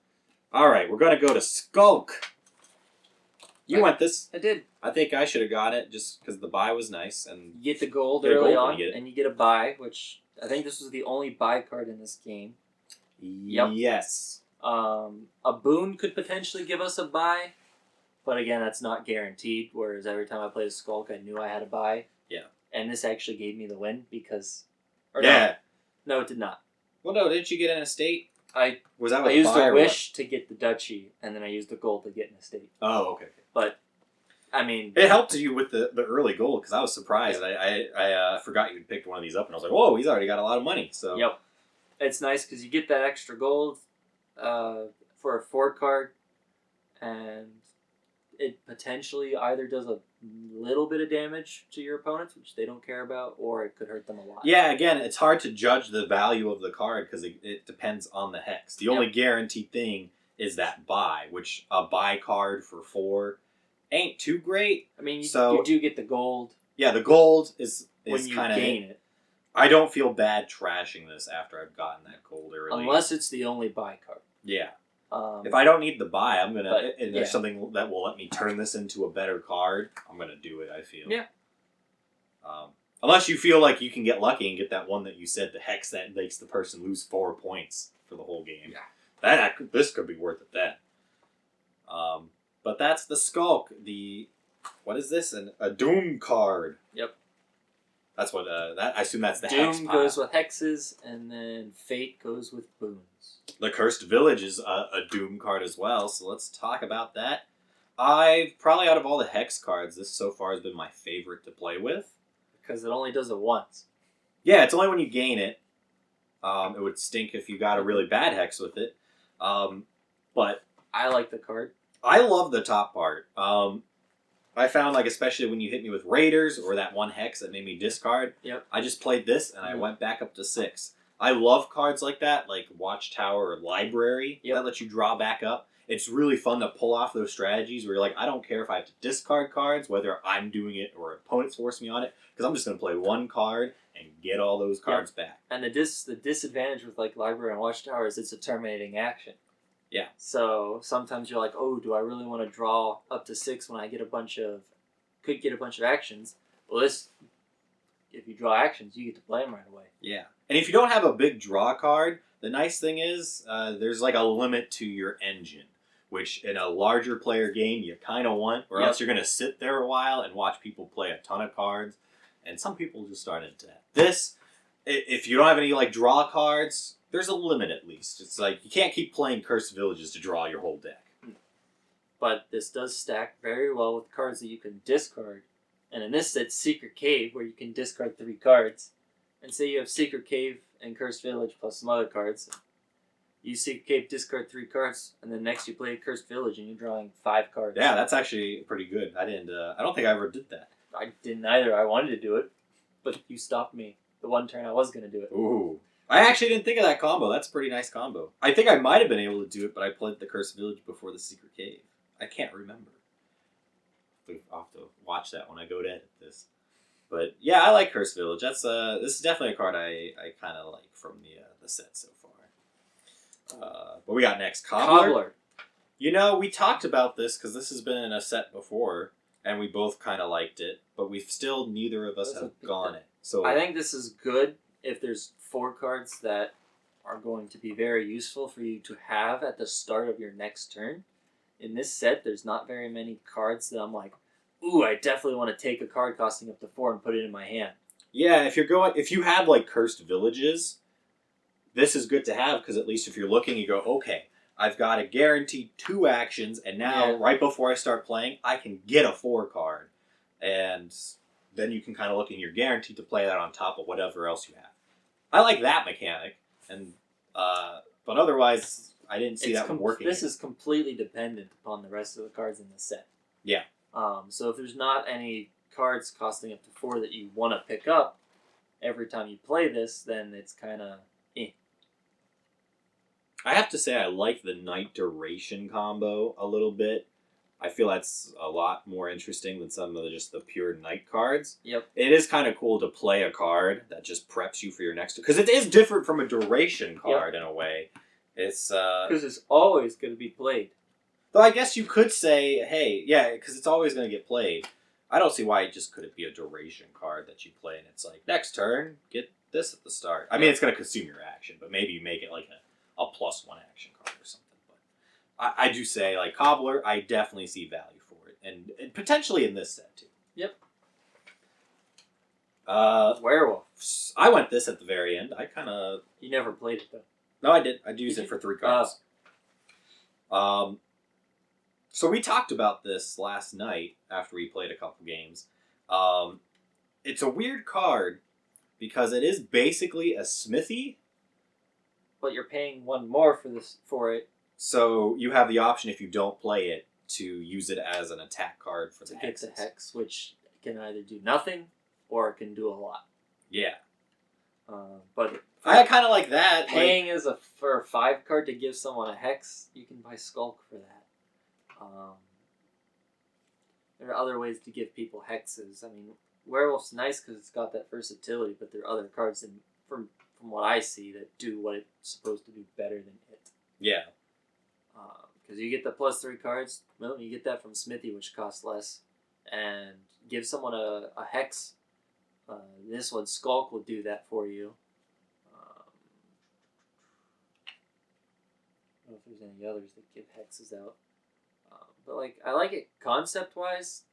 All right, we're gonna go to Skulk. You want this? I did. I think I should have got it just because the buy was nice and You get the gold Get a early gold when on, you get it. and you get a buy, which I think this was the only buy card in this game. Yep. Yes. A boon could potentially give us a buy, but again, that's not guaranteed. Whereas every time I played a Skulk, I knew I had a buy. Yeah. And this actually gave me the win because. No, it did not. Well, no, didn't you get an estate? I I used a wish to get the duchy, and then I used the gold to get an estate. Oh, okay. But, I mean... It helped you with the early gold, because I was surprised. I forgot you had picked one of these up, and I was like, whoa, he's already got a lot of money. So Yep. It's nice, because you get that extra gold for a 4 card, and it potentially either does a little bit of damage to your opponents, which they don't care about, or it could hurt them a lot. Yeah, again, it's hard to judge the value of the card because it depends on the hex. The only guaranteed thing is that buy, which a buy card for 4 ain't too great. I mean, you do get the gold. Yeah, the gold is when you kind of gain it. I don't feel bad trashing this after I've gotten that gold early. Unless it's the only buy card. Yeah. If I don't need the buy, I'm gonna. But, and there's something that will let me turn this into a better card. I'm gonna do it. I feel. Yeah. Unless you feel like you can get lucky and get that one that you said, the hex that makes the person lose 4 points for the whole game. Yeah. This could be worth it then. But that's the Skulk. What is this? A Doom card. Yep. That's what. I assume that's the Doom hex pile. goes with hexes, and then Fate goes with boons. The Cursed Village is a Doom card as well, so let's talk about that. Probably out of all the hex cards, this so far has been my favorite to play with. Because it only does it once. Yeah, it's only when you gain it. It would stink if you got a really bad hex with it. But I like the card. I love the top part. I found, like, especially when you hit me with Raiders or that one hex that made me discard, I just played this and I went back up to 6. I love cards like that, like Watchtower or Library, that let you draw back up. It's really fun to pull off those strategies where you're like, I don't care if I have to discard cards, whether I'm doing it or opponents force me on it, because I'm just going to play one card and get all those cards back. And the disadvantage with like Library and Watchtower is it's a terminating action. Yeah. So sometimes you're like, oh, do I really want to draw up to 6 when I get could get a bunch of actions? Well, if you draw actions, you get to play them right away. Yeah. And if you don't have a big draw card, the nice thing is there's like a limit to your engine, which in a larger player game you kind of want, or else you're going to sit there a while and watch people play a ton of cards, and some people just aren't into that. This, if you don't have any like draw cards, there's a limit at least. It's like you can't keep playing Cursed Villages to draw your whole deck. But this does stack very well with cards that you can discard. And in this set, Secret Cave, where you can discard 3 cards. And say you have Secret Cave and Cursed Village plus some other cards. You Secret Cave, discard 3 cards, and then next you play Cursed Village and you're drawing 5 cards. Yeah, that's actually pretty good. I don't think I ever did that. I didn't either. I wanted to do it, but you stopped me the one turn I was going to do it. Ooh. I actually didn't think of that combo. That's a pretty nice combo. I think I might have been able to do it, but I played the Cursed Village before the Secret Cave. I can't remember. I'll have to watch that when I go to edit this. But yeah, I like Cursed Village. This is definitely a card I kind of like from the set so far. What we got next? Cobbler. You know, we talked about this because this has been in a set before, and we both kind of liked it, but we've still neither of us have gone it. So I think this is good if there's 4 cards that are going to be very useful for you to have at the start of your next turn. In this set, there's not very many cards that I'm like, ooh, I definitely want to take a card costing up to 4 and put it in my hand. Yeah, if you have like Cursed Villages, this is good to have because at least if you're looking, you go, okay, I've got a guaranteed 2 actions, and now right before I start playing, I can get a 4 card, and then you can kind of look and you're guaranteed to play that on top of whatever else you have. I like that mechanic, and but otherwise, I didn't see that one working. This is completely dependent upon the rest of the cards in the set. Yeah. So if there's not any cards costing up to 4 that you want to pick up every time you play this, then it's kind of eh. I have to say I like the Night Duration combo a little bit. I feel that's a lot more interesting than some of just the pure night cards. Yep. It is kind of cool to play a card that just preps you for your next... Because it is different from a duration card in a way. It's... Because it's always going to be played. Though I guess you could say, hey, yeah, because it's always going to get played. I don't see why it just couldn't be a duration card that you play, and it's like, next turn, get this at the start. I mean, it's going to consume your action, but maybe you make it like a +1 action card or something. But I do say, like, Cobbler, I definitely see value for it, and potentially in this set, too. Yep. Werewolf. I went this at the very end. I kind of... You never played it, though. No, I did. I used it for 3 cards. So we talked about this last night after we played a couple games. It's a weird card because it is basically a smithy. But you're paying 1 more for it. So you have the option, if you don't play it, to use it as an attack card for the hexes. To get the hex, which can either do nothing or it can do a lot. Yeah. But I kind of like that. Paying for a 5 card to give someone a hex, you can buy Skulk for that. There are other ways to give people hexes. I mean, Werewolf's nice because it's got that versatility, but there are other cards, from what I see, that do what it's supposed to do better than it. Yeah. Because you get the +3 cards. Well, you get that from Smithy, which costs less. And give someone a hex. This one, Skulk, will do that for you. I don't know if there's any others that give hexes out. But like, I like it concept-wise.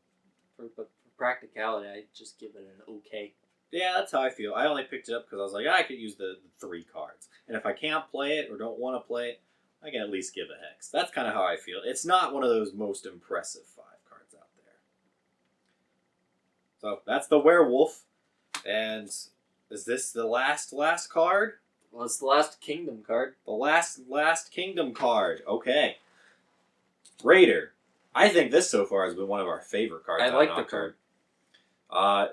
But for practicality, I just give it an okay. Yeah, that's how I feel. I only picked it up because I was like, I could use the 3 cards. And if I can't play it or don't want to play it, I can at least give a hex. That's kind of how I feel. It's not one of those most impressive 5 cards out there. So that's the Werewolf. And is this the last card? Well, it's the last Kingdom card. The last Kingdom card. Okay. Raider. I think this so far has been one of our favorite cards. I like the card.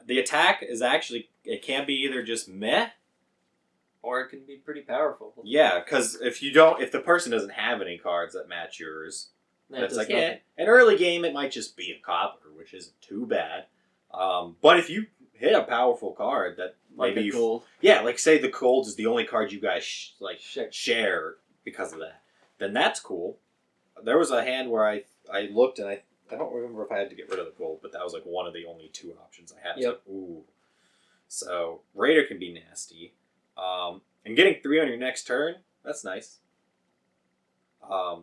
The attack is actually, it can be either just meh, or it can be pretty powerful. Yeah, because if the person doesn't have any cards that match yours, it's like, an early game it might just be a Cobbler, which isn't too bad. But if you hit a powerful card that like maybe gold. Yeah, like say the gold is the only card you guys share because of that, then that's cool. There was a hand where I looked and I don't remember if I had to get rid of the gold, but that was like one of the only 2 options I had. Yep. Like, ooh. So Raider can be nasty. And getting 3 on your next turn, that's nice. I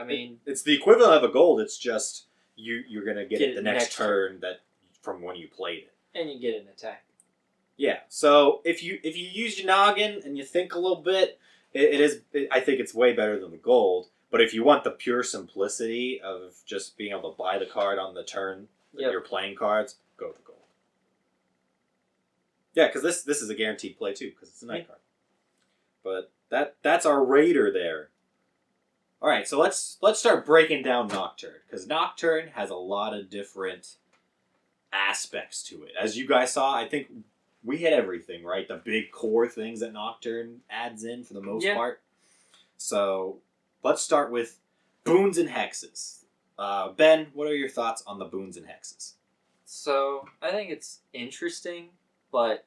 mean, it's the equivalent of a gold. It's just you're gonna get it the next turn that from when you played it. And you get an attack. Yeah. So if you use your noggin and you think a little bit, I think it's way better than the gold. But if you want the pure simplicity of just being able to buy the card on the turn that Yep. you're playing cards, go with the gold. Yeah, because this is a guaranteed play too, because it's a night card. But that's our raider there. All right, so let's start breaking down Nocturne, because Nocturne has a lot of different aspects to it. As you guys saw, I think we hit everything, right? The big core things that Nocturne adds in for the most part. So let's start with boons and hexes. Ben, what are your thoughts on the boons and hexes? So I think it's interesting, but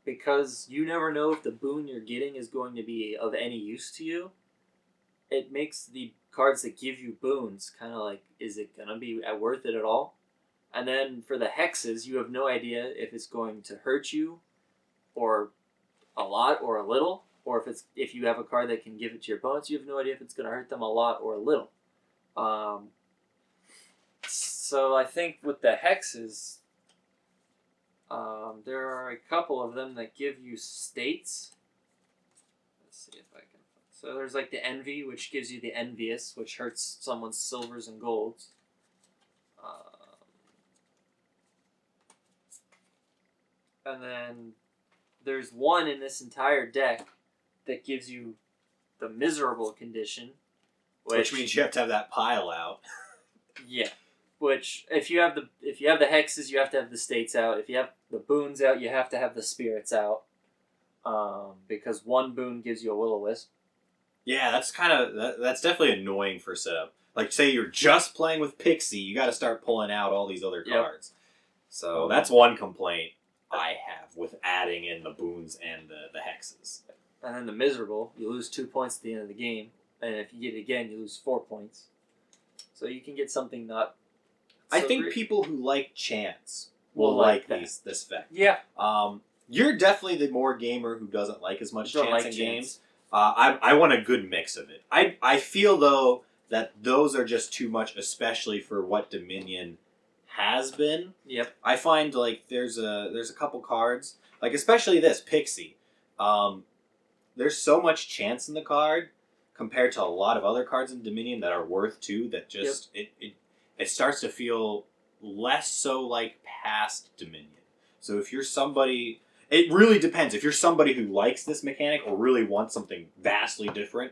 because you never know if the boon you're getting is going to be of any use to you, it makes the cards that give you boons kind of like, is it going to be worth it at all? And then for the hexes, you have no idea if it's going to hurt you or a lot or a little, or if you have a card that can give it to your opponents, you have no idea if it's going to hurt them a lot or a little. So I think with the hexes, there are a couple of them that give you states. Let's see if I can. So there's like the envy, which gives you the envious, which hurts someone's silvers and golds. And then there's one in this entire deck that gives you the miserable condition, Which means you have to have that pile out. Yeah. Which if you have the hexes, you have to have the states out. If you have the boons out, you have to have the spirits out. Because one boon gives you a will-o-wisp. Yeah, that's definitely annoying for setup. Like, say you're just playing with Pixie, you got to start pulling out all these other cards. So that's one complaint I have with adding in the boons and the hexes. And then the miserable, you lose 2 points at the end of the game, and if you get it again, you lose 4 points. So you can get something not. I think great. People who like chance will like this effect. Yeah. You're definitely the more gamer who doesn't like as much chance in games. Chance. I want a good mix of it. I feel though that those are just too much, especially for what Dominion has been. Yep. I find like there's a couple cards, like especially this Pixie. There's so much chance in the card compared to a lot of other cards in Dominion that are worth two. That just it starts to feel less so like past Dominion. So if you're somebody, it really depends. If you're somebody who likes this mechanic or really wants something vastly different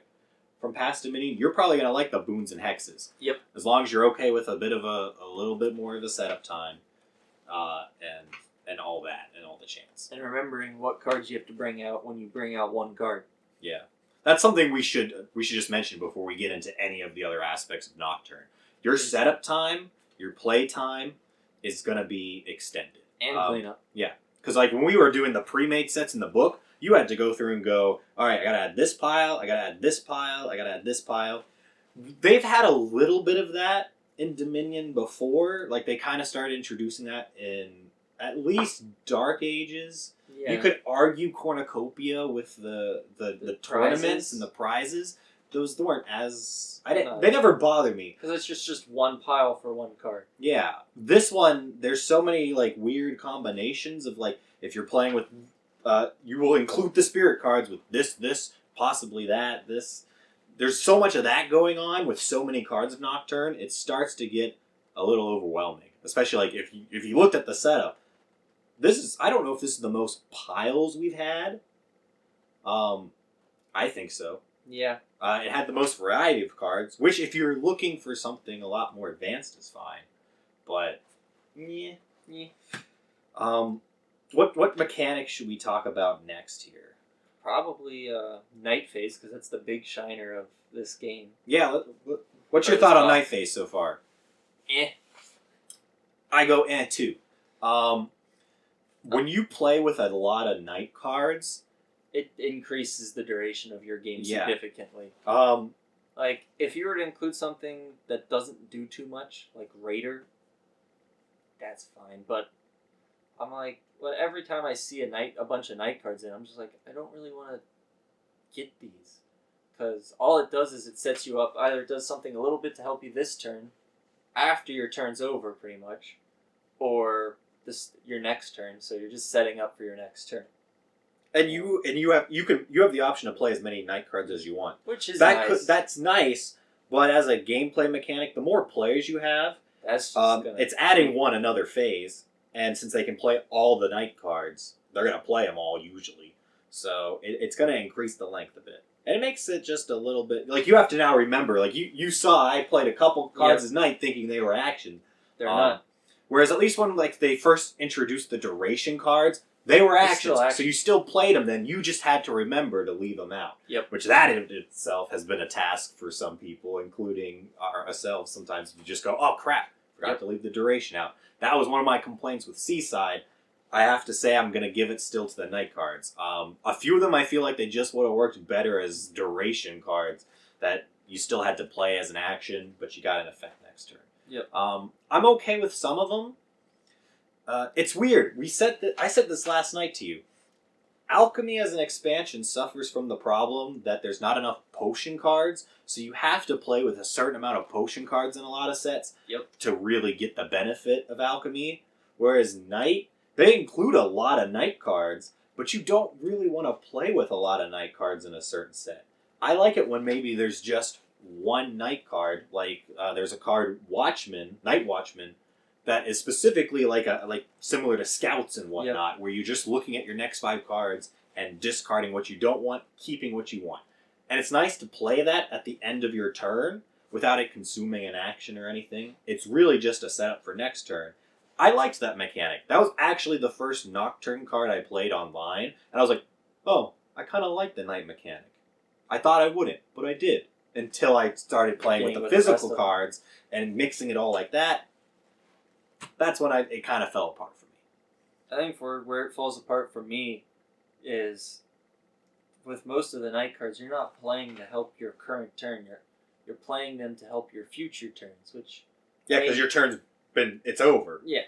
from past Dominion, you're probably going to like the boons and hexes. Yep. As long as you're okay with a little bit more of a setup time, and all that, and all the chance. And remembering what cards you have to bring out when you bring out one card. Yeah. That's something we should just mention before we get into any of the other aspects of Nocturne. Your setup time, your play time, is going to be extended. And cleanup. Yeah. Because like when we were doing the pre-made sets in the book, you had to go through and go, all right, I got to add this pile, I got to add this pile, I got to add this pile. They've had a little bit of that in Dominion before. Like they kind of started introducing that in at least Dark Ages. Yeah. You could argue cornucopia with the tournaments prizes. and the prizes. Those weren't as... They never bothered me. Because it's just one pile for one card. Yeah. This one, there's so many like weird combinations of like, if you're playing with... you will include the spirit cards with this, possibly that, this. There's so much of that going on with so many cards of Nocturne, it starts to get a little overwhelming. Especially like if you looked at the setup, I don't know if this is the most piles we've had. I think so. Yeah. It had the most variety of cards, which if you're looking for something a lot more advanced is fine. But, yeah. What mechanics should we talk about next here? Probably Night Phase, because that's the big shiner of this game. Yeah, what's your thought on Night Phase so far? I go too. When you play with a lot of night cards, it increases the duration of your game significantly. Like, if you were to include something that doesn't do too much, like Raider, that's fine. But I'm like, well, every time I see a bunch of night cards in, I'm just like, I don't really want to get these. Because all it does is it sets you up. Either it does something a little bit to help you this turn, after your turn's over, pretty much, or your next turn, so you're just setting up for your next turn. And you have the option to play as many night cards as you want. Which is nice. That's nice, but as a gameplay mechanic, the more players you have, That's just it's adding another phase. And since they can play all the night cards, they're gonna play them all usually. So it's gonna increase the length a bit. And it makes it just a little bit... Like, you have to now remember, like, you saw I played a couple cards as night thinking they were action. They're not. Whereas at least when, like, they first introduced the duration cards, they were actions. So you still played them then. You just had to remember to leave them out. Yep. Which that in itself has been a task for some people, including ourselves. Sometimes you just go, oh, crap, forgot to leave the duration out. That was one of my complaints with Seaside. I have to say I'm going to give it still to the night cards. A few of them I feel like they just would have worked better as duration cards that you still had to play as an action, but you got an effect next turn. Yep. I'm okay with some of them. It's weird. I said this last night to you. Alchemy as an expansion suffers from the problem that there's not enough potion cards, so you have to play with a certain amount of potion cards in a lot of sets to really get the benefit of alchemy. Whereas night... They include a lot of night cards, but you don't really want to play with a lot of night cards in a certain set. I like it when maybe there's just one night card, like there's a card Night Watchman, that is specifically like similar to Scouts and whatnot, where you're just looking at your next 5 cards and discarding what you don't want, keeping what you want. And it's nice to play that at the end of your turn without it consuming an action or anything. It's really just a setup for next turn. I liked that mechanic. That was actually the first Nocturne card I played online, and I was like, oh, I kind of like the night mechanic. I thought I wouldn't, but I did, until I started playing with the physical cards and mixing it all like that. That's when it kind of fell apart for me. I think where it falls apart for me is with most of the night cards, you're not playing to help your current turn. You're playing them to help your future turns, which... Yeah, because your turn's it's over. Yeah.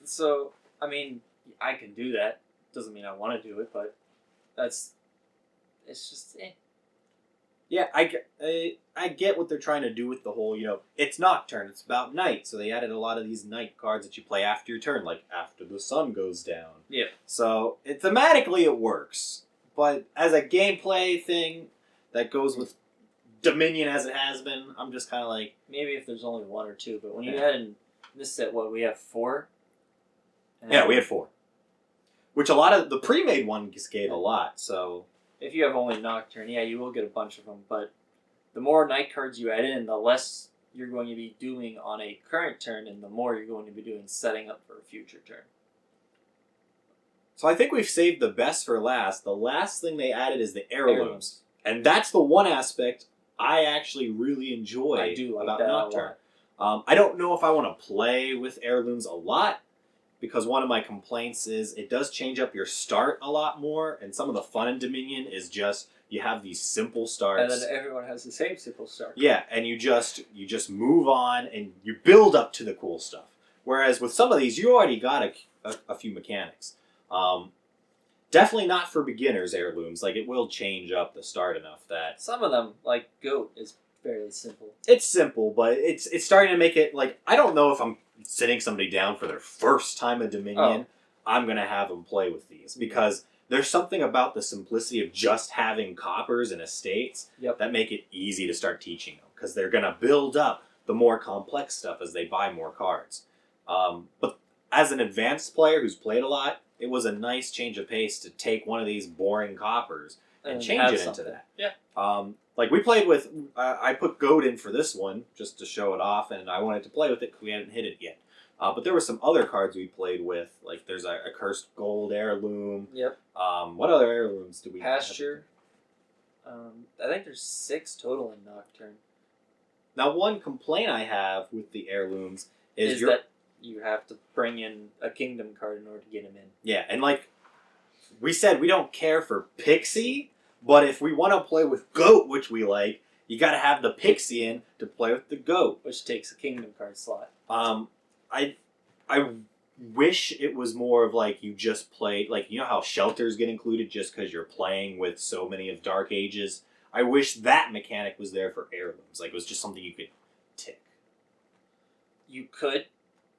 So, I mean, I can do that. Doesn't mean I want to do it, but it's just, Yeah, I get what they're trying to do with the whole, it's Nocturne, it's about night, so they added a lot of these night cards that you play after your turn, like after the sun goes down. Yeah. So, thematically it works, but as a gameplay thing that goes with Dominion as it has been, I'm just kind of like... Maybe if there's only 1 or 2, but when you add in this set, we have 4? Yeah, we had 4. Which a lot of the pre-made ones gave a lot, so... If you have only Nocturne, you will get a bunch of them, but the more night cards you add in, the less you're going to be doing on a current turn, and the more you're going to be doing setting up for a future turn. So I think we've saved the best for last. The last thing they added is the heirlooms. And that's the one aspect I actually really enjoy about Nocturne. I don't know if I want to play with heirlooms a lot, because one of my complaints is it does change up your start a lot more, and some of the fun in Dominion is just you have these simple starts. And then everyone has the same simple start. Yeah, and you just move on, and you build up to the cool stuff. Whereas with some of these, you already got a few mechanics. Definitely not for beginners, heirlooms. Like, it will change up the start enough that... Some of them, like Goat, is fairly simple. It's simple, but it's starting to make it, like, I don't know if I'm sitting somebody down for their first time in Dominion. I'm going to have them play with these, because there's something about the simplicity of just having coppers and estates that make it easy to start teaching them, because they're going to build up the more complex stuff as they buy more cards. But as an advanced player who's played a lot, it was a nice change of pace to take one of these boring coppers and change it into that. Yeah. Like, we played with... I put Goat in for this one, just to show it off, and I wanted to play with it because we hadn't hit it yet. But there were some other cards we played with, like there's a Cursed Gold heirloom. Yep. What other heirlooms do we Pasture. I think there's 6 total in Nocturne. Now, one complaint I have with the heirlooms is that you have to bring in a Kingdom card in order to get them in. Yeah, and like we said, we don't care for Pixie, but if we want to play with Goat, which we like, you got to have the Pixie in to play with the Goat. Which takes a Kingdom card slot. I wish it was more of like you just played, like, you know how shelters get included just because you're playing with so many of Dark Ages? I wish that mechanic was there for heirlooms. Like, it was just something you could tick. You could,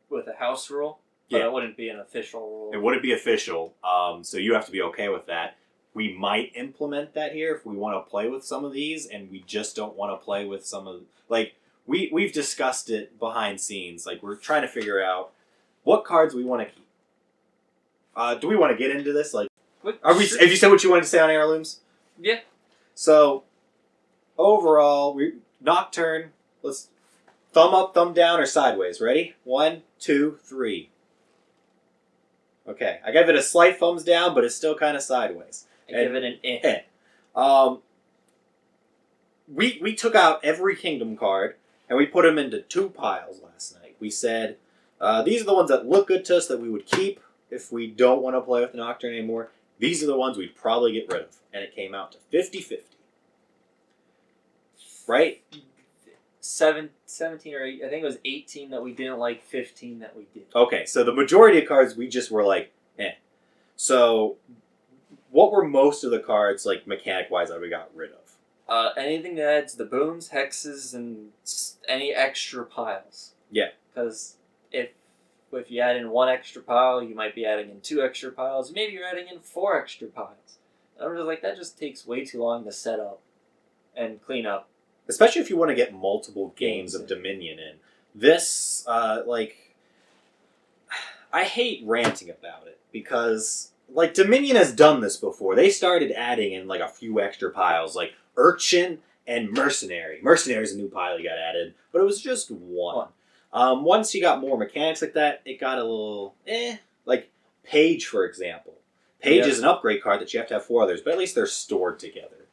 with a house rule, But Yeah. it wouldn't be an official rule. It wouldn't be official, so you have to be okay with that. We might implement that here if we want to play with some of these, and we just don't want to play with some of... Like, we've discussed it behind scenes. Like, we're trying to figure out what cards we want to keep. Do we want to get into this? Like, have you said what you wanted to say on heirlooms? Yeah. So, overall, Nocturne, let's thumb up, thumb down, or sideways. Ready? 1, 2, 3. Okay, I gave it a slight thumbs down, but it's still kind of sideways. I give it an eh. We took out every Kingdom card, and we put them into 2 piles last night. We said, these are the ones that look good to us that we would keep if we don't want to play with Nocturne anymore. These are the ones we'd probably get rid of. And it came out to 50-50. Right? 17 or 8, I think it was 18 that we didn't like, 15 that we did. Okay, so the majority of cards we just were like, eh. So, what were most of the cards, like, mechanic-wise, that we got rid of? Anything that adds the boons, hexes, and any extra piles. Yeah. Because if you add in 1 extra pile, you might be adding in 2 extra piles. Maybe you're adding in 4 extra piles. And I'm just like, that just takes way too long to set up and clean up. Especially if you want to get multiple games of Dominion in. This, I hate ranting about it because, like, Dominion has done this before. They started adding in, like, a few extra piles, like Urchin and Mercenary. Mercenary is a new pile you got added, but it was just 1. Once you got more mechanics like that, it got a little, like Page, for example. Page is an upgrade card that you have to have 4 others, but at least they're stored together.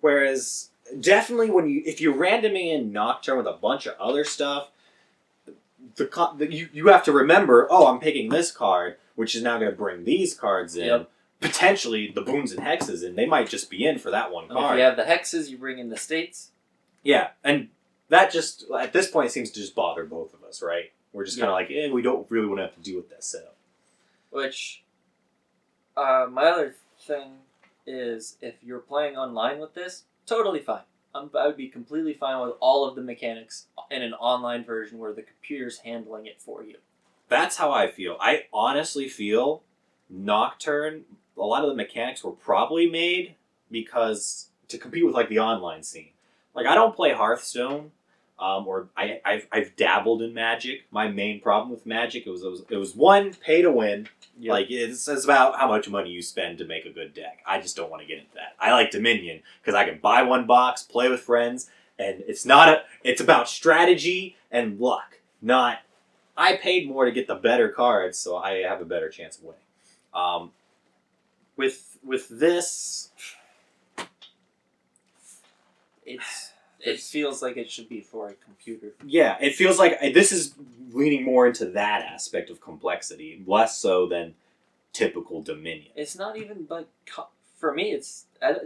Whereas, definitely if you randomly in Nocturne with a bunch of other stuff, you have to remember, oh, I'm picking this card, which is now going to bring these cards in. Yep. Potentially the boons and hexes in. They might just be in for that one card. If you have the hexes, you bring in the states. Yeah, and that just, at this point, seems to just bother both of us, right? We're just kind of like, we don't really want to have to deal with that setup. Which, my other thing is, if you're playing online with this, totally fine. I would be completely fine with all of the mechanics in an online version where the computer's handling it for you. That's how I feel. I honestly feel Nocturne, a lot of the mechanics were probably made because to compete with, like, the online scene. Like, I don't play Hearthstone, or I've dabbled in Magic. My main problem with Magic, it was one, pay to win. Yep. Like, it's about how much money you spend to make a good deck. I just don't want to get into that. I like Dominion because I can buy 1 box, play with friends, and it's about strategy and luck. Not, I paid more to get the better cards, so I have a better chance of winning. With this, it feels like it should be for a computer. Yeah, it feels like this is leaning more into that aspect of complexity, less so than typical Dominion. It's not even like, for me, it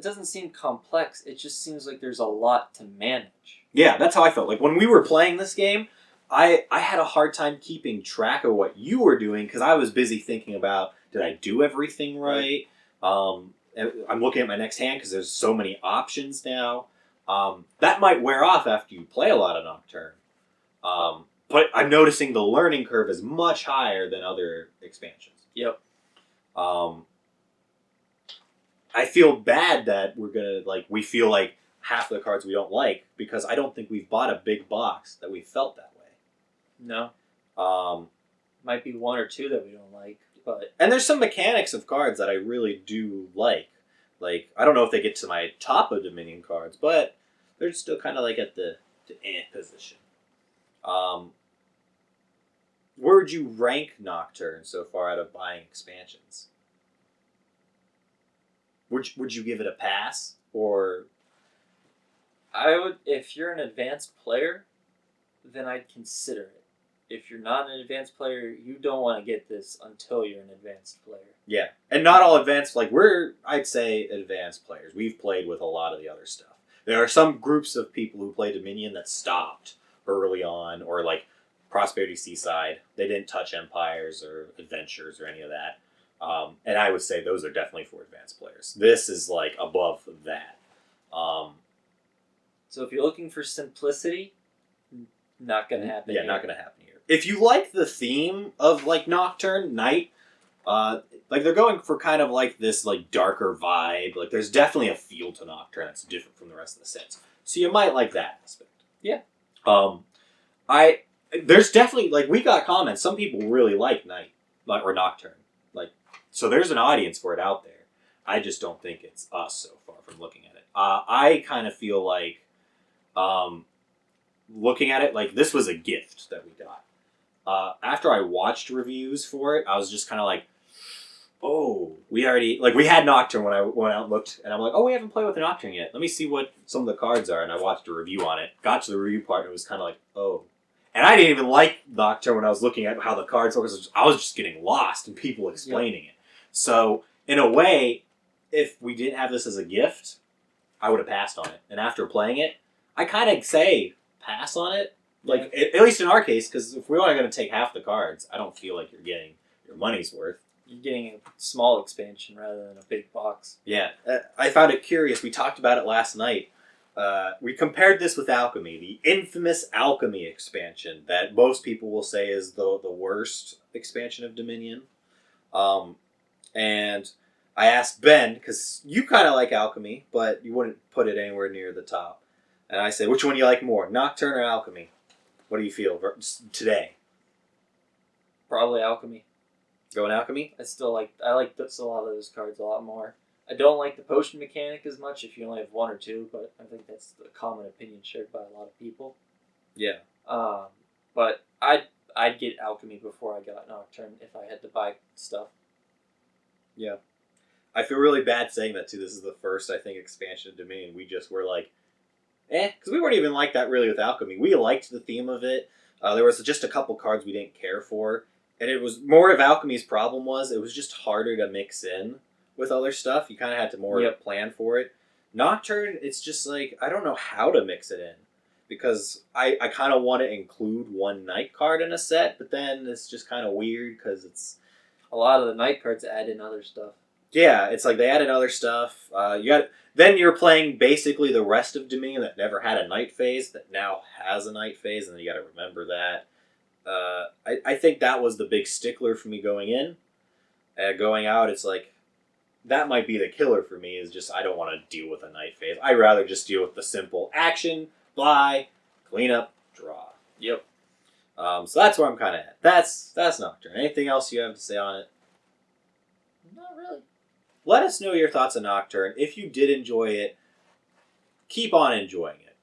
doesn't seem complex. It just seems like there's a lot to manage. Yeah, that's how I felt. Like, when we were playing this game, I had a hard time keeping track of what you were doing because I was busy thinking about, did I do everything right? I'm looking at my next hand because there's so many options now. That might wear off after you play a lot of Nocturne. But I'm noticing the learning curve is much higher than other expansions. Yep. I feel bad that we feel like half the cards we don't like because I don't think we've bought a big box that we felt that way. No. Might be 1 or 2 that we don't like, but... And there's some mechanics of cards that I really do like. Like, I don't know if they get to my top of Dominion cards, but they're still kind of like at the position. Where would you rank Nocturne so far out of buying expansions? Would you give it a pass, or? I would, if you're an advanced player, then I'd consider it. If you're not an advanced player, you don't want to get this until you're an advanced player. Yeah, and not all advanced, I'd say advanced players. We've played with a lot of the other stuff. There are some groups of people who play Dominion that stopped early on, or like Prosperity Seaside. They didn't touch Empires or Adventures or any of that. And I would say those are definitely for advanced players. This is like above that. So if you're looking for simplicity, not going to happen. Yeah, here. not going to happen here. if you like the theme of like Nocturne Night, like they're going for kind of like this like darker vibe. Like there's definitely a feel to Nocturne that's different from the rest of the sets. So you might like that aspect. Yeah. There's definitely like we got comments. Some people really like Night or Nocturne. Like so there's an audience for it out there. I just don't think it's us so far from looking at it. I kind of feel like looking at it like this was a gift that we got. After I watched reviews for it, I was just kind of like, oh, we had Nocturne when I went out and looked, and I'm like, oh, we haven't played with the Nocturne yet. Let me see what some of the cards are, and I watched a review on it. Got to the review part, and it was kind of like, oh. And I didn't even like Nocturne when I was looking at how the cards work. I was just getting lost in people explaining it. So, in a way, if we didn't have this as a gift, I would have passed on it. And after playing it, I kind of say pass on it. Like, at least in our case, because if we're only going to take half the cards, I don't feel like you're getting your money's worth. You're getting a small expansion rather than a big box. Yeah. I found it curious. We talked about it last night. We compared this with Alchemy, the infamous Alchemy expansion that most people will say is the worst expansion of Dominion. And I asked Ben, because you kind of like Alchemy, but you wouldn't put it anywhere near the top. And I said, which one do you like more, Nocturne or Alchemy? What do you feel today? Probably Alchemy. Going Alchemy? I like a lot of those cards a lot more. I don't like the potion mechanic as much if you only have one or two, but I think that's the common opinion shared by a lot of people. Yeah. But I'd get Alchemy before I got Nocturne if I had to buy stuff. Yeah. I feel really bad saying that too. This is the first, I think, expansion of Dominion. We just were like, because we weren't even like that really with Alchemy. We liked the theme of it. There was just a couple cards we didn't care for. And it was more of Alchemy's problem was it was just harder to mix in with other stuff. You kind of had to more plan for it. Nocturne, it's just like, I don't know how to mix it in. Because I kind of want to include one night card in a set, but then it's just kind of weird because it's... A lot of the night cards add in other stuff. Yeah, it's like they added other stuff. Then you're playing basically the rest of Dominion that never had a night phase that now has a night phase, and then you got to remember that. I think that was the big stickler for me going in. Going out, it's like that might be the killer for me. Is just I don't want to deal with a night phase. I'd rather just deal with the simple action, fly, clean up, draw. Yep. So that's where I'm kind of at. That's Nocturne. Anything else you have to say on it? Not really. Let us know your thoughts on Nocturne. If you did enjoy it, keep on enjoying it.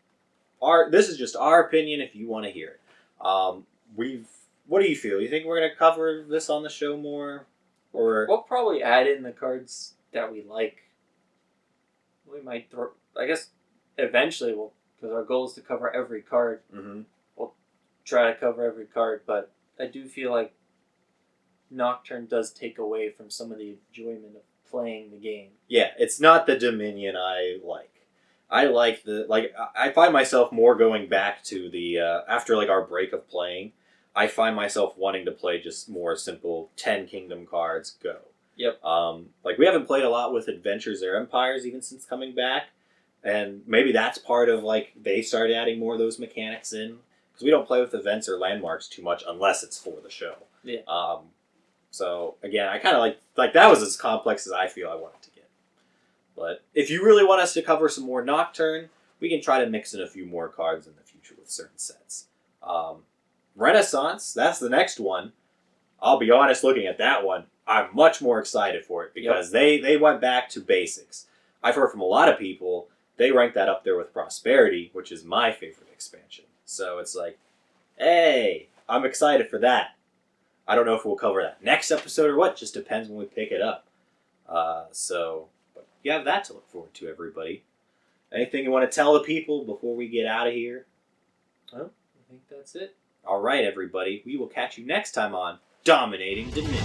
This is just our opinion if you want to hear it. What do you feel? You think we're going to cover this on the show more? Or we'll probably add in the cards that we like. We might throw... I guess eventually we'll... Because our goal is to cover every card. Mm-hmm. We'll try to cover every card, but I do feel like Nocturne does take away from some of the enjoyment of playing the game. Yeah, it's not the Dominion I like. I like I find myself more going back to the after like our break of playing. I find myself wanting to play just more simple 10 Kingdom cards. Go. Yep. Like we haven't played a lot with Adventures or Empires even since coming back, and maybe that's part of like they started adding more of those mechanics in because we don't play with events or landmarks too much unless it's for the show. Yeah. So again, I kind of like that was as complex as I feel I wanted to get. But if you really want us to cover some more Nocturne, we can try to mix in a few more cards in the future with certain sets. Renaissance, that's the next one. I'll be honest, looking at that one, I'm much more excited for it because they went back to basics. I've heard from a lot of people, they rank that up there with Prosperity, which is my favorite expansion. So it's like, hey, I'm excited for that. I don't know if we'll cover that next episode or what. Just depends when we pick it up. But you have that to look forward to, everybody. Anything you want to tell the people before we get out of here? Well, I think that's it. All right, everybody. We will catch you next time on Dominating Dominion.